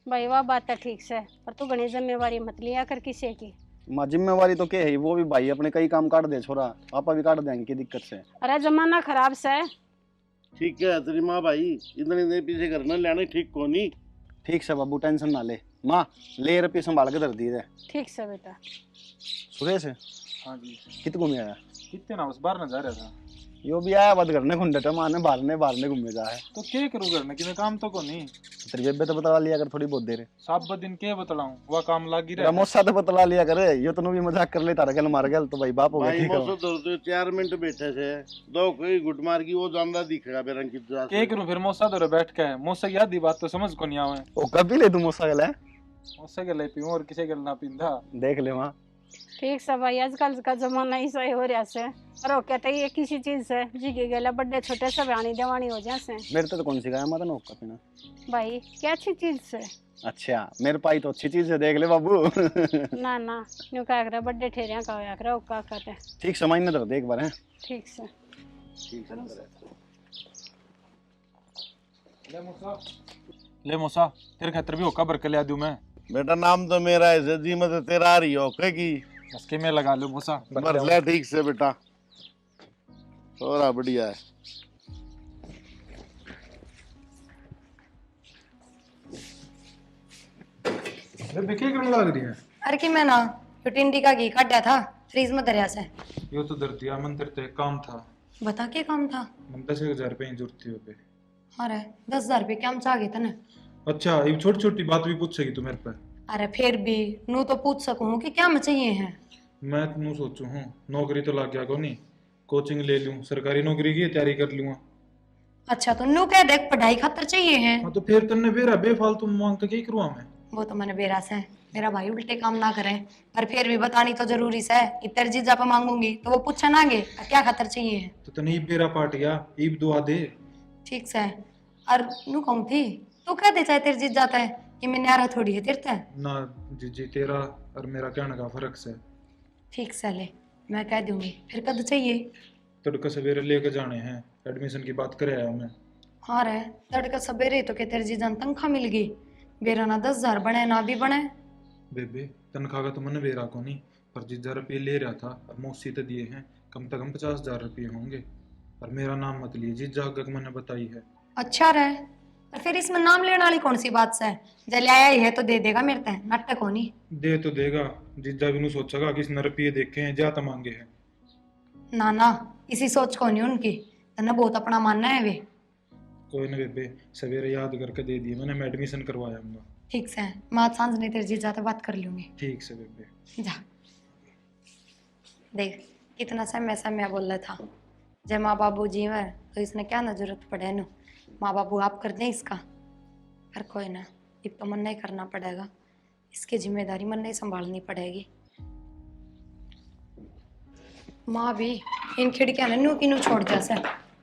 भाई वह बात है ठीक से पर तू घनी जिम्मेवारी मत लिया कर किसी की। माँ जिम्मेवारी तो क्या है वो भी भाई अपने कई काम काट दे छोरा पापा भी काट देंगे की दिक्कत से। अरे जमाना खराब से। ठीक है तेरी माँ भाई इतने देर पीछे करना लेने ठीक को नहीं। ठीक से बाबू टेंशन ना ले माँ ले रुपये संभाल के धर दिए। ठीक से बेटा। सुरेश हाँ जी कित घूमे आया? कितने ना उस बार न जा रहा था यो भी आया बात करने घुंडे माने बारने घूमे जा है तो क्या करूँ करने कि मैं काम तो को नहीं तेरी बेबे तो बतला लिया कर थोड़ी बहुत देर सब दिन के बतलाऊं वह काम लागी तेरा रहा मौसा तो बतला लिया करे यो तो भी मजाक कर ले तारा गल मार गया तो भाई बाप हो गया भाई ठीक मौसम है। तो 4 मिनट बैठे थे दो कोई गुट मार की वो जानदा दिखेगा बेरंग की क्या करूँ फिर मौसा दो बैठ के मौसा की आधी बात तो समझ को नहीं आवे ओ कभी ले तू मौसा गल है मौसा के ले पीऊं और किसी के ना पींदा देख ले वहाँ। ठीक से भाई आजकल का जमाना ही सही हो रहा से और वो कहते ये किसी चीज से जी के गला बड़े छोटे सब आनी देवानी हो जाए मेरे तो कौन सी गाय माता नौका पीना भाई क्या अच्छी चीज से। अच्छा मेरे पाई तो अच्छी चीज है देख ले बाबू। ना ना न्यू क्या करे बड़े ठेरिया का होया करे का कहते। ठीक समय न दर देख बार है ठीक से। ले मौसा तेरे खातर भी होका बरके ले दूं मैं बेटा नाम तो मेरा है जी मत तेरा रही हो की बस के मैं लगा लो मौसा भर ले ठीक से बेटा थोड़ा बढ़िया है। बेबे क्या करने लग रही है अरे कि मैं ना यो टिंडी का घी काटा था फ्रीज में दरिया से। यो तो धरती मंदिर ते काम था बता के काम था? मन 10,000 रुपये की जरूरत थी पे। अरे 10,000 रुपये क्या चाह गए तने? अच्छा ये छोटी छोटी बात भी पूछेगी तू मेरे पे? अरे फिर भी नू तो पूछ सकूं कि क्या में चाहिए है। मैं तू सोचू हूँ नौकरी तो लग गया को नहीं कोचिंग ले लूँ सरकारी नौकरी की तैयारी कर लूँगा। अच्छा तो नू कह देख पढ़ाई खातर चाहिए है। हाँ तो फिर तन्ने बेरा बेफालतू मांग के क्या करूँ मैं? वो तो मैंने बेरास है मेरा भाई उल्टे काम ना करे पर फिर भी बतानी तो जरूरी है। इतर जीजा पे मांगूंगी तो वो पूछन आगे क्या खातर चाहिए है। तो तने ईब बेरा पाट गया ईब दुआ दे। ठीक से और नू कहूँ थी तू कह दे चाहे तेरे जीत जाता है कि मैं न्यारा थोड़ी है तेरता है ना जी तेरा और मेरा कहने का फर्क से। ठीक से ले मैं कह दूंगी फिर कद चाहिए? तड़का सवेरे लेके जाने हैं एडमिशन की बात करे आया मैं। हाँ रे तड़का सवेरे तो के तेरे जीजा ने तनख्वाह मिल गई बेरा ना 10,000 बने ना भी बने। बेबे तनख्वाह का तो मैंने बेरा को नहीं पर जितना रुपये ले रहा था और मौसी तो दिए हैं कम से कम 50,000 रुपये होंगे और मेरा नाम मत लिए जिस जगह मैंने बताई है। अच्छा रहे और फिर इसमें नाम लेने वाली कौन सी बात से जल आया ही है तो दे देगा मेरे तय नाटक होनी। दे तो देगा जिज्जा भी नहीं सोचेगा कि इसने रुपये देखे हैं ज्यादा मांगे हैं। ना ना इसी सोच को नहीं उनकी तने बहुत अपना मानना है वे। कोई ना बेबे सवेरे याद करके दे दिए मैंने मैं एडमिशन करवाया हूँ। ठीक से मैं आज सांझ नहीं तेरे जीजा से बात कर लूंगी। ठीक से बेबे जा देख कितना समय बोल रहा था जय माँ बाबू जी में तो इसने क्या ना जरूरत पड़े न माँ बाबू आप कर दें इसका पर कोई ना अब तो मन नहीं करना पड़ेगा इसकी जिम्मेदारी मन नहीं संभालनी पड़ेगी। माँ भी इन खिड़कियां ने नू की नू छोड़ जैसे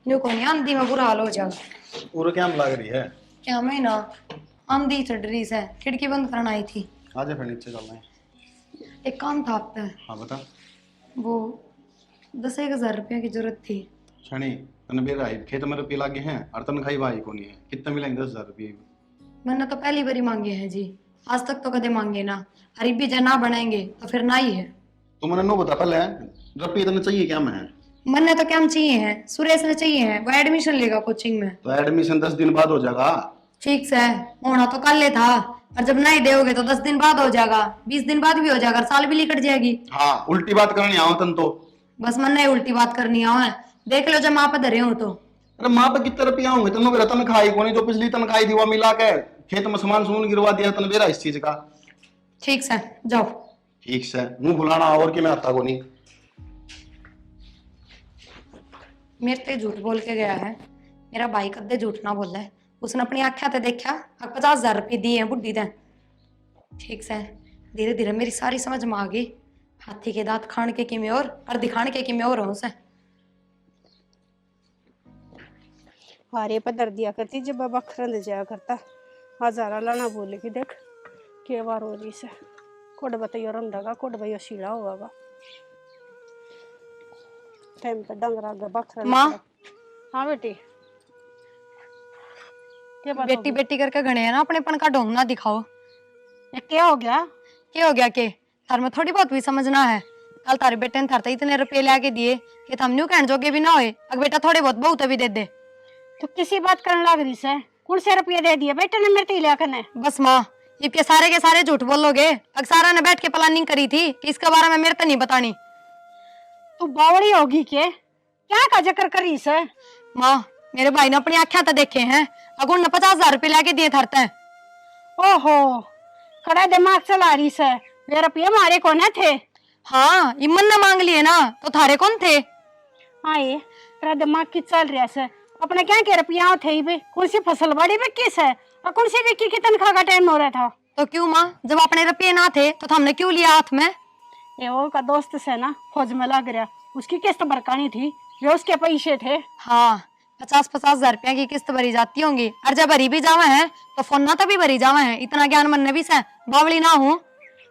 नू को नहीं आंधी में बुरा हाल हो जाएगा। पूरा क्या लग रही है? क्या मैं ना आंधी चढ़ रही है खिड़की बंद करना आई थी। आज फिर नीचे चलना है। एक काम था आप पे। हाँ बता। वो 10,000 रुपये की जरूरत थी। शनि तने बेरा है खेत में रुपये लागे हैं और तनखाई भाई को नहीं है कितने मिलेंगे 10,000 रुपये? मैंने तो पहली बारी मांगे हैं जी आज तक तो कदे मांगे ना अरे भी जना बनाएंगे तो फिर ना ही है। तो मैंने नो बता पहले रुपये इतने चाहिए क्या मैं? मन ने तो क्या हम चाहिए हैं, सुरेश ने चाहिए है, वो एडमिशन लेगा कोचिंग में। तो एडमिशन 10 दिन बाद हो जाएगा। ठीक से होना तो कल ले था, और जब नहीं दोगे तो 10 दिन बाद हो जाएगा, 20 दिन बाद भी हो जाएगा, साल भी निकट जाएगी। हाँ उल्टी बात करनी आओ तन तो। बस मन नहीं उल्टी बात करनी है, देख लो जब माँ पे धरे हो तो। अरे माँ पे कितने रुपया होंगे तुम मेरा तनख्वाह ही कोनी, जो पिछली तनख्वाह थी वो मिला के खेत में सामान सुमन गिरवा दिया तन मेरा इस चीज का। ठीक से जाओ। ठीक से मुंह बुलाना और कि मैं आता को नहीं। मेरे ते झूठ बोल के गया है, मेरा भाई कदे झूठ ना बोला है। उसने अपनी आख्या ते देखा 50,000 रुपये दिए हैं बुढ़ी ने। ठीक से धीरे धीरे मेरी सारी समझ में आ गई, हाथी के दांत खान के किमें और दिखाने के किमें और उसे। हारे पर दर्द दिया करती जब बाबा खरंद जाया करता। हजारा लाना बोले कि देख के बार हो रही से कोड बताइयो रंधागा कोड भाई शीला होगा टाइम पे डंगरा गा बखरा। माँ। हाँ बेटी क्या बात बेटी बेटी करके घने है ना, अपनेपन का ढोंग ना दिखाओ। ये क्या हो गया? क्या हो गया के थार में थोड़ी बहुत भी समझना है। कल तारे बेटे ने थारते इतने रुपये ले आके दिए कि हम न्यू कहने जोगे भी ना होए, अगर बेटा थोड़े बहुत बहुत भी दे दे। तो किसी बात करने लग रही से कौन से रुपये दे दिए बेटे ने मेरे लिया करने? बस माँ ये के सारे झूठ बोलोगे। अक्सारा ने बैठ के प्लानिंग करी थी कि इसके बारे में मेरे तो नहीं बतानी। तू बावड़ी होगी के क्या का जिक्र करी से? माँ मेरे भाई ने अपनी आँखें तो देखे हैं, अगुन ने 50,000 रुपये लाके दिए थारते। ओहो कड़ा दिमाग चला रही से, वे रुपये हमारे कौन थे? हाँ इमन ने मांग लिए ना तो थारे कौन थे? हाँ ये तेरा दिमाग की चल रहा से, अपने क्या के रुपया थे ही बे? कौन सी फसल बाड़ी में किस है और कौन सी विक्की की तनख्वाह का टाइम हो रहा था? तो क्यों माँ, जब अपने रुपये ना थे तो हमने क्यों लिया हाथ में? ये वो का दोस्त से ना फौज में लग रहा, उसकी किस्त भरकानी थी, वे उसके पैसे थे। हाँ 50,000 रुपया की किस्त भरी जाती होंगी, और जब भरी भी जावे हैं तो फोन ना तभी भरी जावे हैं। इतना ज्ञान मन ने भी से बावली ना हूँ।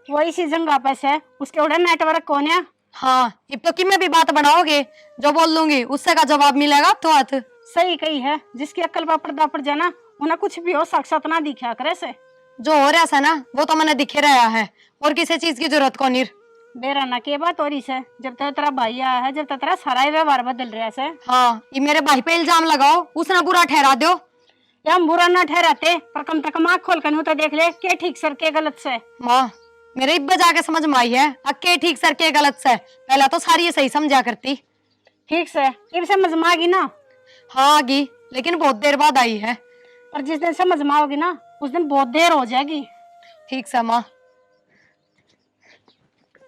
वो इसी जंगा पैसे उसके उड़े नेटवर्क कौन है? हाँ अब तो कि मैं भी बात बढ़ाओगे, जो बोल लूंगी उससे का जवाब मिलेगा तो हाथ। सही कही है, जिसकी अक्ल पर पर्दा पड़ जाना उन्हें कुछ भी हो साक्षात ना दिखा करे से। जो हो रहा है ना वो तो मैंने दिखे रहा है, और किसी चीज की जरूरत को नहीं। बेरा ना के बात हो रही से, जब तक तेरा भाई आया है, जब तक तेरा सारा ही व्यवहार बदल रहा से। हाँ ये मेरे भाई पे इल्जाम लगाओ, उसने बुरा ठहरा दो। या हम बुरा ना ठहराते पर कम से कम आँख खोल कर तो देख ले के ठीक सर के गलत से। माँ मेरे इब्बे जाके समझ में आई है अक्के ठीक सर के गलत से, पहला तो सारी ये सही समझा करती। ठीक से इब समझ में आगी ना? हाँ आगी, लेकिन बहुत देर बाद आई है। पर जिस दिन समझ में आओगी ना उस दिन बहुत देर हो जाएगी। ठीक से माँ।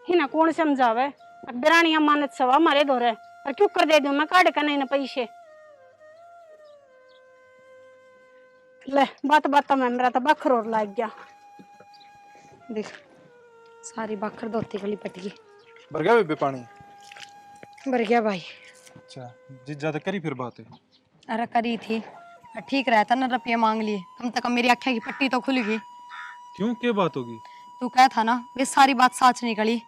ही ना कौन समझावे, बिरानिया मानत सवा हमारे दौरे और क्यों कर दे दूं मैं काट का नहीं ना पैसे। ले बात बात में मेरा तो बखर और लग गया। देख सारी बखर धोती गली पट गई। भर गया बेबे पानी? भर गया भाई। अच्छा जिद ज्यादा करी फिर बात है। अरे करी थी, ठीक रहता ना रुपये मांग लिए, कम से कम मेरी आँखें की पट्टी तो खुल गई। क्यों क्या बात होगी? तू कह था ना वे सारी बात सच निकली।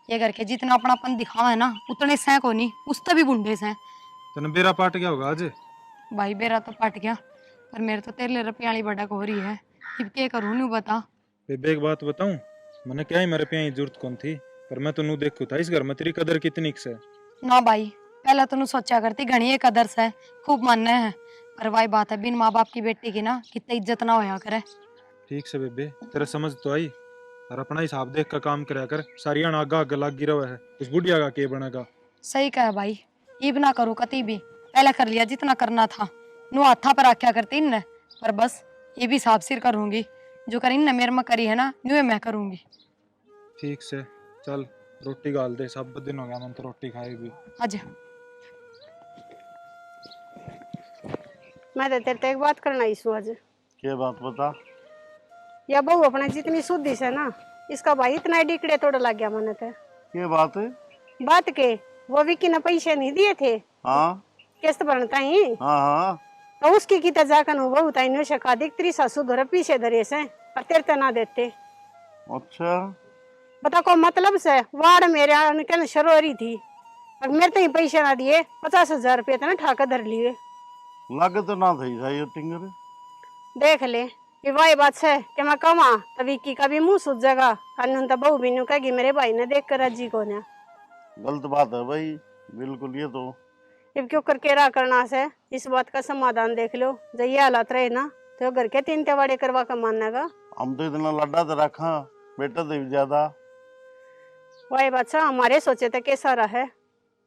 ये करके जितना अपनापन दिखावा है ना उतने सह को नहीं, उससे भी बुंडे से। तेने बेरा पाट गया होगा आज। भाई बेरा तो पट गया, पर मेरे तो तेरे रुपये वाली बड़क हो रही है। अब क्या करूँ नहीं बता। बेबे एक बात बताऊं, मैंने क्या ही मेरे पे जरूरत कौन थी, पर मैं तो देखू था इस घर में तेरी कदर कितनी से। ना भाई पहले तो सोचा करती घनी एक कदर से खूब मानने हैं, पर वही बात है बिन माँ बाप की बेटी की ना कितनी इज्जत ना होया करे। ठीक से बेबे तेरे समझ तो आई, और अपना हिसाब देख का काम कराया कर। सारी आगा आग लग गिरा हुआ है, उस बुढ़िया का के बनेगा। सही कहा भाई, इब ना करूँ कती भी, पहले कर लिया जितना करना था। नु हाथा पर आख्या करती इन, पर बस ये भी हिसाब सिर करूंगी, जो कर इन मेरे में करी है ना न्यू मैं करूंगी। ठीक से चल रोटी गाल दे, सब दिन हो गया मन तो रोटी खाई भी। आज मैं तो तेरे तो एक बात करना इस आज। क्या बात बता? या बहू अपने जितनी शुद्धि से ना इसका भाई इतना डिकड़े तोड़ लग गया मन थे। क्या बात है? बात के वो विक्की ने पैसे नहीं दिए थे, हाँ किस्त बनता ही हाँ हाँ तो उसकी की जाकर बहू ताई ने शकादिक 300 धरे पीछे धरे से और तेरे तो ना देते। अच्छा बता को मतलब से वाड़ मेरे निकल शरोरी थी और मेरे तो ही पैसे ना दिए, 50,000 रुपये तो ना ठाकर धर लिए। लग तो ना थी सही टिंगर। देख ले ये वही बात है कि मैं कमा तो विक्की का भी मुंह सूझ जाएगा, और तो बहू भी कहेगी मेरे भाई ने देख कर राजी को ना। गलत बात है भाई, बिल्कुल ये तो। अब क्यों करके रहा करना से, इस बात का समाधान देख लो। जब ये हालात रहे ना तो घर के 3 त्योहारे करवा का मानने का। हम तो इतना लड्डा तो रखा, बेटा तो भी ज्यादा। वही बादशाह हमारे सोचे थे के सारा है,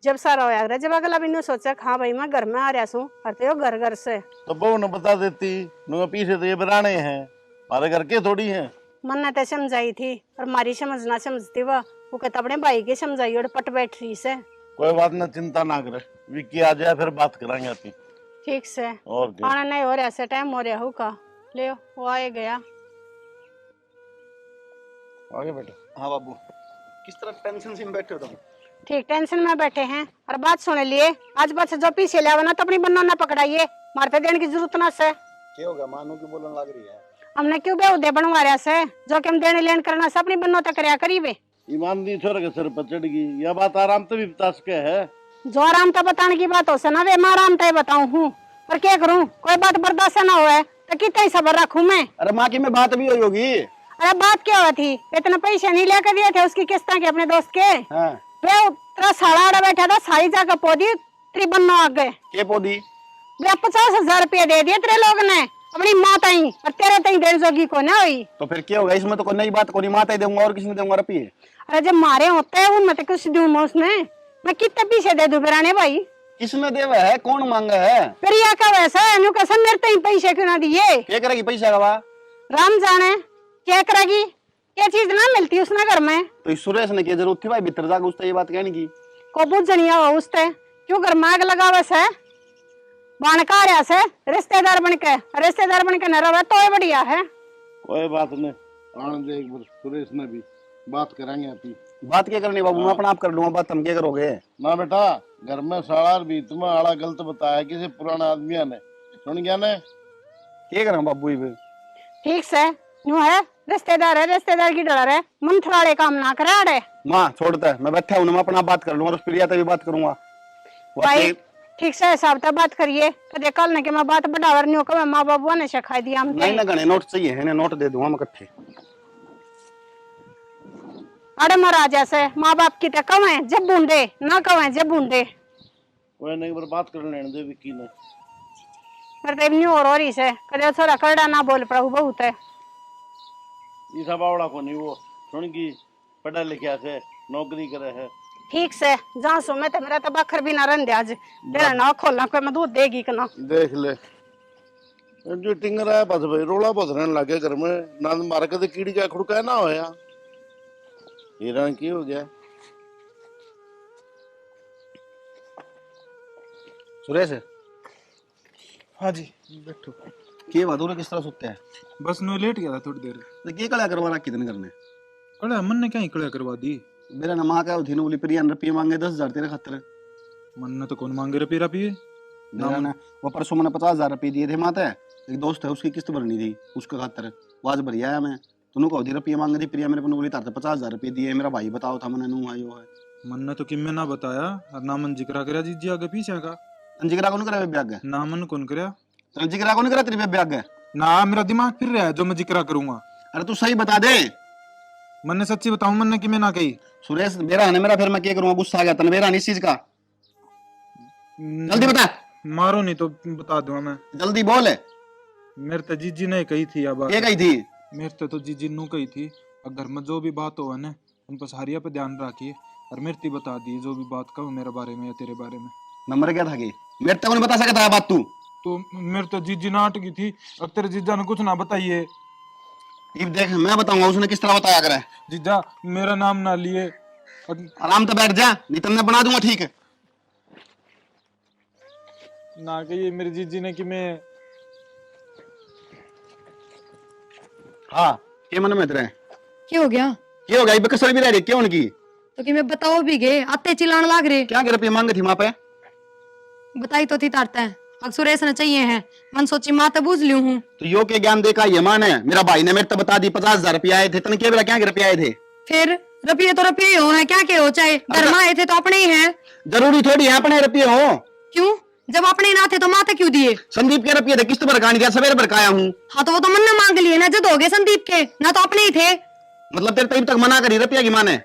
जब सारा होया रहा, जब अगला भी नहीं सोचा हाँ भाई मैं घर में आ रहा हूँ, करते हो घर घर से। तो बहू ने बता देती, नुआ पीछे तो ये बराने हैं, हमारे घर के थोड़ी हैं। मन ने तो समझाई थी और मारी समझना समझती वो कहता अपने भाई की समझाई और पट बैठ रही से। कोई बात ना, चिंता ना करे, विक्की आ जाए फिर बात करेंगे अपनी। ठीक से और क्या। आना नहीं हो रहा ऐसे टाइम हो रहा होगा। ले वो आए गया। आगे बेटा। हाँ बाबू, किस तरह टेंशन से बैठे हो तुम? ठीक टेंशन में बैठे हैं और बात सुन लिए। आज बात से जो पीछे ले ना तो अपनी बन्ना ना पकड़ाइए, मारते देने की जरूरत ना से। क्या होगा, मानो की बोलने लग रही है। हमने क्यों बेहुदे बनवा रहा से, जो कि हम देने लेन करना से अपनी बन्नों तक करया करीबे। ईमानदारी छोर के सिर पर चढ़ गई, यह बात आराम से भी बता सके है। जो आराम तो बताने की बात हो से ना वे मैं आराम तो बताऊं हूँ, पर क्या करूँ, कोई बात बर्दाश्त ना हो तो कितना ही सबर रखूं मैं। अरे माँ की में बात भी हुई होगी। अरे बात क्या हुआ थी, इतने पैसे नहीं लेकर दिए थे उसकी किस्ता के अपने दोस्त के। हाँ। वे तेरा साला आड़ा बैठा था, सारी जगह पौधी तेरी बन्नो आ गए। के पौधी? वे 50,000 रुपया दे दिए तेरे लोग ने अपनी माँ ताई, और तेरे ताई देर जोगी को ना हुई। तो फिर क्या होगा, इसमें तो कोई नई बात, कोई माता ही दूंगा और किसी ने दूंगा रुपये। अरे जब मारे होते हैं उनमें तो कुछ दूं मैं उसमें, मैं कितने पीछे दे दूं फिर भाई। किसने देवा है, कौन मांगा है? फिर यह क्या वैसा है, न्यू कसम मेरे ताई पैसे क्यों ना दिए। क्या करेगी पैसा का? राम जाने क्या करेगी, क्या चीज ना मिलती उसने घर में। तो इस सुरेश ने क्या जरूरत थी भाई भीतर जाकर उससे ये बात कहने की? को बुझ जनिया हो उससे, क्यों घर में आग लगावे से बाणका रहा से, रिश्तेदार बन के न रहे तो ये बढ़िया है। कोई बात नहीं, आने दे एक बार, सुरेश ने भी बात करेंगे अपनी। बात क्या करनी बाबू, मैं अपना आप कर लूंगा बात, तुम क्या करोगे? ना बेटा, घर में सालार भी तुम्हें आड़ा गलत बताया किसी पुराने आदमी ने, सुन गया ने। क्या करें बाबू? ये ठीक से न्यू है, रिश्तेदार है, रिश्तेदार की डर है, मंथराड़े काम ना करे आड़े। माँ छोड़ता है, मैं बैठा हूँ, मैं अपना बात कर लूंगा और प्रिया से भी बात करूंगा। भाई ठीक से हिसाब तक बात करिए, कदे कल ने कि मैं बात बढ़ावर नहीं होकर माँ बाबू ने सिखाई दिया हमके। नहीं ना गणे नोट चाहिए है ना, नोट दे दूंगा मैं इकट्ठे। अरे महाराजा से माँ बाप की तो कवे जब बूंदे ना कवे जब बूंदे। वो एक बार बात कर लेने दे विक्की ने। पर न्यू हो रही से कदे थोड़ा करड़ा ना बोल पड़ा बहुत है। ये सब आवड़ा को नहीं, वो सुन की पढ़ा लिखा से नौकरी करे है। ठीक से जहाँ सो मैं तो मेरा तो बखर भी ना रन दे आज, तेरा ना खोलना कोई मैं दूध देगी कि ना। देख ले जो टिंगर है बस भाई, रोला बहुत रहने लगे घर में, ना मार के कीड़ी का खुड़का ना होया। हिरण की हो गया। सुरेश हाँ जी बैठो। क्या बात हो रही, किस तरह सोते हैं? बस नो लेट गया था थोड़ी देर। तो क्या कला करवा रहा कितने करने? अरे मन ने क्या ही कड़ा करवा दी। मेरा ना माँ क्या थी ना, बोली प्रिया ने रुपये मांगे 10,000 तेरे खातिर। मन ने तो कौन मांगे रुपये रपिए। मेरा ना वो परसों मैंने 50,000 रुपये दिए थे माता, एक दोस्त है उसकी किस्त भरनी थी, उसके खातिर वो आज भरी आया मैं। तूने कहो रुपये मांगे थे, प्रिया मेरे को बोली तार 50,000 रुपये दिए, मेरा भाई बताओ था, मैंने नू आयो है। मन ने तो किम्मे ना बताया और ना मन जिक्रा करा जीजी आगे पीछे का। जिगरा कौन करा ब्याग? ना मन कौन करा। जिगरा कौन करा तेरे ब्याग? ना मेरा दिमाग फिर रहा है जो मैं जिक्रा करूंगा। अरे तू सही बता दे। मन ने सच्ची बताऊं, मन ने कि मैं ना कही। सुरेश मेरा है मेरा, फिर मैं क्या करूंगा, गुस्सा आ गया था मेरा इस चीज का। जल्दी बता। मारो नहीं तो बता दूंगा मैं। जल्दी बोल। मेरे तो जीजी ने कही थी अब। ये कही थी? मेरे तो जीजी नू कही थी, अगर मैं जो भी बात हो ना उन पर सारिया पे ध्यान रखिए और मेरे को बता दी जो भी बात कहूँ मेरे बारे में या तेरे बारे में। नंबर क्या था कि मेरे तक नहीं बता सकता है बात तू? तो मेरे तो जीजी ना अटकी थी, अब तेरे जीजा ने कुछ ना बताइए। ये देख मैं बताऊंगा उसने किस तरह बताया करे। जीजा मेरा नाम ना लिए। आराम से बैठ जा, नहीं तो मैं बना दूंगा। ठीक है ना कहिए मेरी जीजी ने कि मैं। हाँ क्या मन में तेरे? क्या हो गया? क्या हो गया? कसर भी रह रही क्यों उनकी? तो कि मैं बताओ भी गए आते चिल्लाने लाग रहे। क्या रुपये मांगे थी वहां पे? बताई तो थी तारता है, अब सुरेश ने चाहिए है, मन सोची माँ तो बूझ लियो हूँ। तो यो के ज्ञान देखा ये मान है, मेरा भाई ने मेरे तो बता दी 50,000 रुपये आए थे, तने क्या बोला क्या रुपये आए थे? फिर रुपये तो रुपये ही हो है, क्या क्या हो, चाहे घर में आए थे तो अपने ही हैं। जरूरी थोड़ी है अपने रुपये हो। क्यों? जब अपने ही ना थे तो माता क्यों दिए? संदीप के रुपये थे, किस्त पर कहानी दिया, सवेरे पर काया हूँ। हाँ तो वो तो मन ने मांग लिए ना, जद हो गए संदीप के, ना तो अपने ही थे। मतलब तेरे तब तक मना करी रुपया की माने?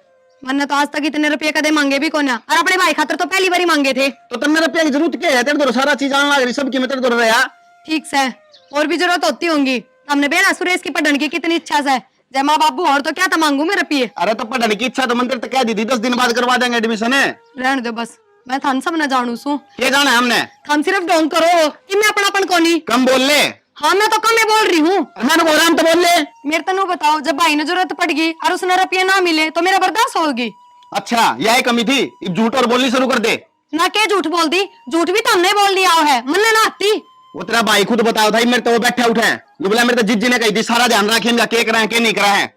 मैंने तो आज तक इतने रुपये कदे मांगे भी कोना, और अपने भाई खातर तो पहली बारी मांगे थे। तो तब मेरे रुपया की जरूरत क्या है? तेरे तो सारा चीज आने लग रही, सब की मैं तेरे तो रहा। ठीक से और भी जरूरत होती होंगी। हमने बेना सुरेश की पढ़ने की कितनी इच्छा से, जय माँ बाबू और तो क्या था मांगू मैं रुपये। अरे तो पढ़ने की इच्छा तो मंदिर तक कह दी थी, 10 दिन बाद करवा देंगे एडमिशन है। रहने दो बस, मैं थान सब न जानू सू। क्या जाना है हमने? थान सिर्फ ढोंग करो कि मैं अपनापन कोनी। कम बोल ले। हाँ मैं तो कम ही बोल रही हूँ। मैंने बोल रहा हम तो बोल ले। मेरे तनु बताओ, जब भाई ने जरूरत पड़गी और उसने रुपये ना मिले तो मेरा बर्दाश्त होगी? अच्छा यही कमी थी, अब झूठ और बोलनी शुरू कर दे। ना के झूठ बोल दी, झूठ भी तो हमने बोल दिया है, मन ना आती। वो तेरा भाई खुद बताओ था, मेरे तो वो बैठे उठे हैं। ये बोला मेरे तो जिज्जी ने कही थी सारा ध्यान रखे इनका, के करा है के नहीं करा है।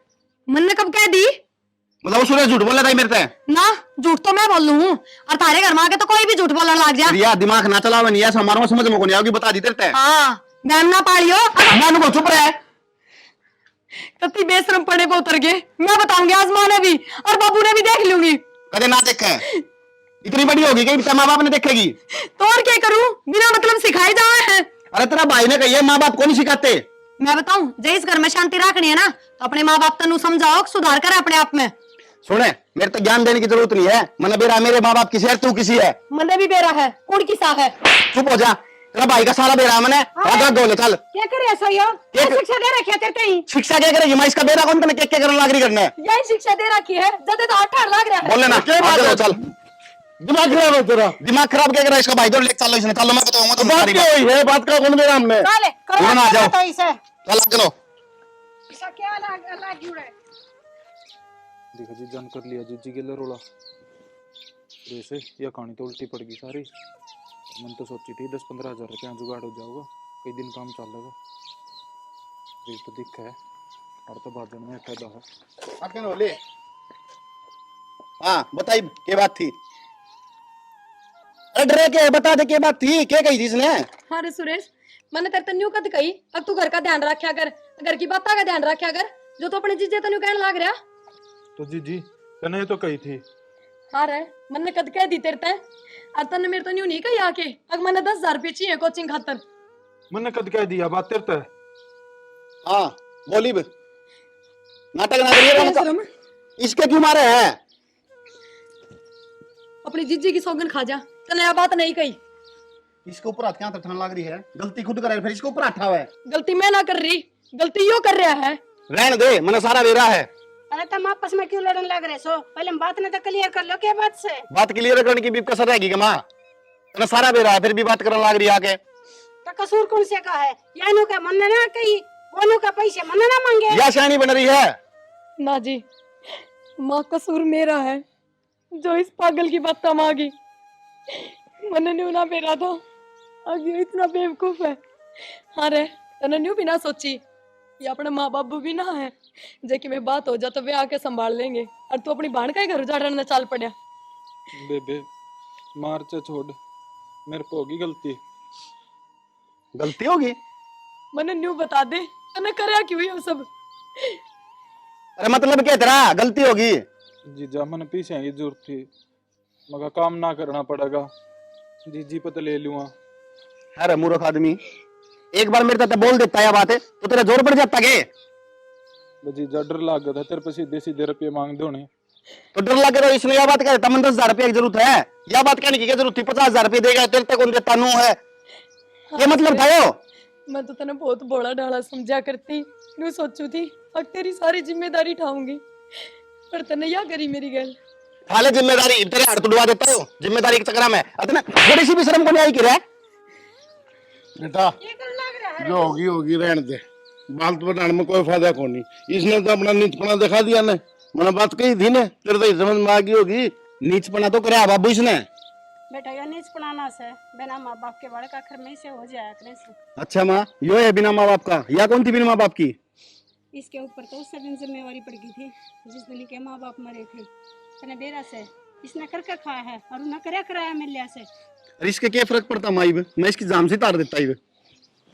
मन ने कब कह दी? मतलब वो सुरेश झूठ बोला था मेरे से ना, झूठ तो मैं बोल हूँ, और तारे घर में आके तो कोई भी झूठ बोलने लग जा। रिया दिमाग ना चलाओ, नहीं ऐसा हमारा समझ में को नहीं आओगी, बता दी तेरे। हाँ मैम ना पालियो। मैं को चुप रहे। कति बेशरम पड़े पे उतर गए। मैं बताऊंगी आज माँ ने भी और बाबू ने भी देख लूंगी। कदे ना देखे, इतनी बड़ी होगी कि माँ बाप ने देखेगी? तो और क्या करूं, बिना मतलब सिखाए जाए हैं। अरे तेरा भाई ने कही माँ बाप को नहीं सिखाते। मैं बताऊं, जय इस घर में शांति रखनी है ना तो अपने माँ बाप तनु समझाओ, सुधार कर अपने आप में। सुने, मेरे तो ज्ञान देने की जरूरत नहीं है। मैंने बेरा मेरे माँ बाप किसी है, तू किसी है। मन भी बेरा है, कौन किसा है? चुप हो जा, तेरा भाई का सारा बेरा मैंने बोले चल। क्या करे ऐसा यो? क्या शिक्षा दे रखी है तेरे कहीं? शिक्षा क्या करेगी? मैं इसका बेरा कौन करने के करने लाग रही करने? यही शिक्षा दे रखी है, जब तो 18 लाग रहा है। बोले ना क्या बात है? चल दिमाग खराब है तेरा। दिमाग खराब क्या करा इसका भाई? तो ले चलो इसने, चलो मैं बताऊंगा तुम बात सारी क्या बात। हुई है? बात का कौन मेरा हमने? काले बोलो ना, आ जाओ। तो इसे चल चलो। ऐसा क्या अलग जुड़ा है? देखो जी, जान कर लिया जीजी के रोला वैसे, यह कहानी तो उल्टी पड़ गई सारी। मन तो सोची थी 10-15 हज़ार रुपया जुगाड़ हो जाऊगा, कई दिन काम चलेगा। ये तो दिक्कत है और तो भाजन में फायदा है। बात क्या बोले? हाँ बताई क्या बात थी? अरे डरे के बता दे क्या बात थी, क्या कही थी इसने? हाँ रे सुरेश, मैंने तेरे तन्यू कद कही, अब तू घर का ध्यान रखा कर, घर की बात का ध्यान रखा कर, जो तो अपने जीजे तन्यू कहने लाग रहा। तो जीजी तने तो कही थी। हाँ रे, मैंने कद कह दी तेरे ते, और तन्ने मेरे तन्यू नहीं कही आके, अब मैंने 10,000 रुपये चाहिए कोचिंग खातर। मैंने कद कह दिया बात तेरे ते। हाँ बोली बे। नाटक ना करिए, इसके क्यों मारे है? अपनी जीजी की सौगन खा जा, तने यह बात नहीं कही। इसके ऊपर हाथ क्या ठंड लग रही है? गलती खुद करे फिर इसके ऊपर हाथ उठावा है। गलती मैं ना कर रही, गलती यो कर रहा है। रहने दे, मैंने सारा बेरा है। अरे तुम आपस में क्यों लड़ने लग रहे सो? पहले हम बात ने तो क्लियर कर लो, क्या बात से? बात क्लियर करने की भी कसर रहेगी क्या माँ? मैंने सारा बेरा है, फिर भी बात करने लग रही है आके। तो कसूर कौन से का है? यानू का मन ना कही, वोनू का पैसे मन ना मांगे। या शानी बन रही है? ना जी, माँ कसूर मेरा है, जो इस पागल की बात मांगी। मैंने न्यू ना बेरा था, आगे इतना बेवकूफ है। हाँ रे, तने न्यू भी ना सोची, ये अपने माँ बाबू भी ना है, जेकि में बात हो जा तो वे आके संभाल लेंगे, और तू अपनी बहन का ही घर उजाड़ने चाल पड़ा। बेबे मार चे छोड़, मेरे को होगी गलती। गलती होगी? मैंने न्यू बता दे, तने करया क्यों ये सब? अरे मतलब क्या तेरा गलती होगी? जीजा मैंने पीछे की जरूरत थी, मगर काम ना करना पड़ेगा, जीजी पता ले लूंगा। अरे मूर्ख आदमी, एक बार मेरे साथ बोल देता है बात है तो तेरा जोर पड़ जाता के? जीजा डर लग गया था तेरे पे सीधे सीधे रुपये मांग दो। तो डर लगे तो इसने यह बात कह देता, 10,000 रुपये की जरूरत है, यह बात कहने की क्या जरूरत थी? 50,000 रुपये देगा तेरे तक, कौन देता नू है? ये मतलब था यो? मैं तो तने बहुत बोला डाला समझा करती, न्यू सोचू थी अब तेरी सारी जिम्मेदारी उठाऊंगी, पर तने या करी मेरी गल। हाले जिम्मेदारी तेरे हाथ तुड़वा देता हो जिम्मेदारी के चक्कर में, अतना थोड़ी सी भी शर्म को नहीं आई कि रे? बेटा जो होगी रहने दे, फालतू बनाने में कोई फायदा को नहीं। इसने तो अपना नीचपना दिखा दिया ने, मैंने बात कही थी ने, तेरे तो समझ में आ गई होगी। नीचपना तो करे बाबू इसने। बेटा या नीच पढ़ाना से बिना माँ बाप के बड़े का आखिर में से हो जाया करे से। अच्छा माँ, यो है बिना माँ बाप का, या कौन थी बिना माँ बाप की? इसके ऊपर तो उस दिन जिम्मेवारी पड़ गई थी जिस दिन के माँ बाप मरे थे। तने बेरा से इसने करके खाया है और उन्हें करया कराया मिल लिया से। अरे इसके क्या फर्क पड़ता माई बे, मैं इसकी जाम से तार देता ही।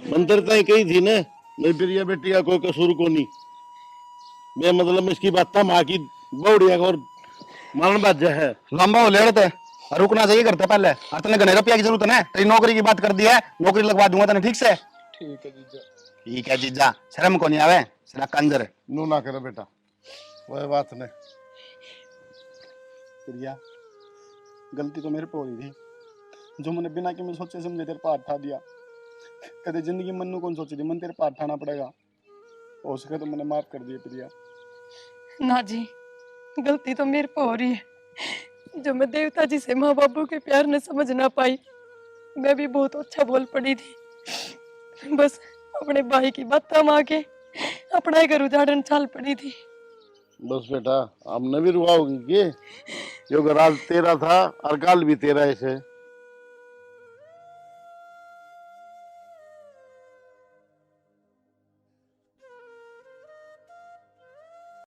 मंत्रता ही कही थी ने, मैं फिर ये बेटी का कोई कसूर को नहीं। मैं मतलब इसकी बात था माँ की बौड़िया का और मरण बात है। लंबा हो लेते और रुकना चाहिए करते पहले। और तने घने रुपया की जरूरत है, तेरी नौकरी की बात कर दी है, नौकरी लगवा दूंगा तने, ठीक से? ठीक है जीजा। ठीक है जीजा, शर्म को नहीं आवे, सरा कंजर। नू ना करे बेटा, वह बात नहीं। प्रिया गलती तो मेरे पे हो रही थी जो मैंने बिना कि मैं सोचे समझे तेरे पार ठा दिया। कदे जिंदगी मन्नू कौन सोची थी मन तेरे पार ठाना पड़ेगा। हो सके तो मैंने माफ कर दिया प्रिया। ना जी, गलती तो मेरे पे हो रही है जो मैं देवता जी से माँ बाबू के प्यार न समझ ना पाई। मैं भी बहुत अच्छा बोल पड़ी थी, बस अपने भाई की बात मान के अपना ही घर उजाड़न चाल पड़ी थी। बस बेटा, अब न भी रुआओगी कि यो राज तेरा था और काल भी तेरा ऐसे।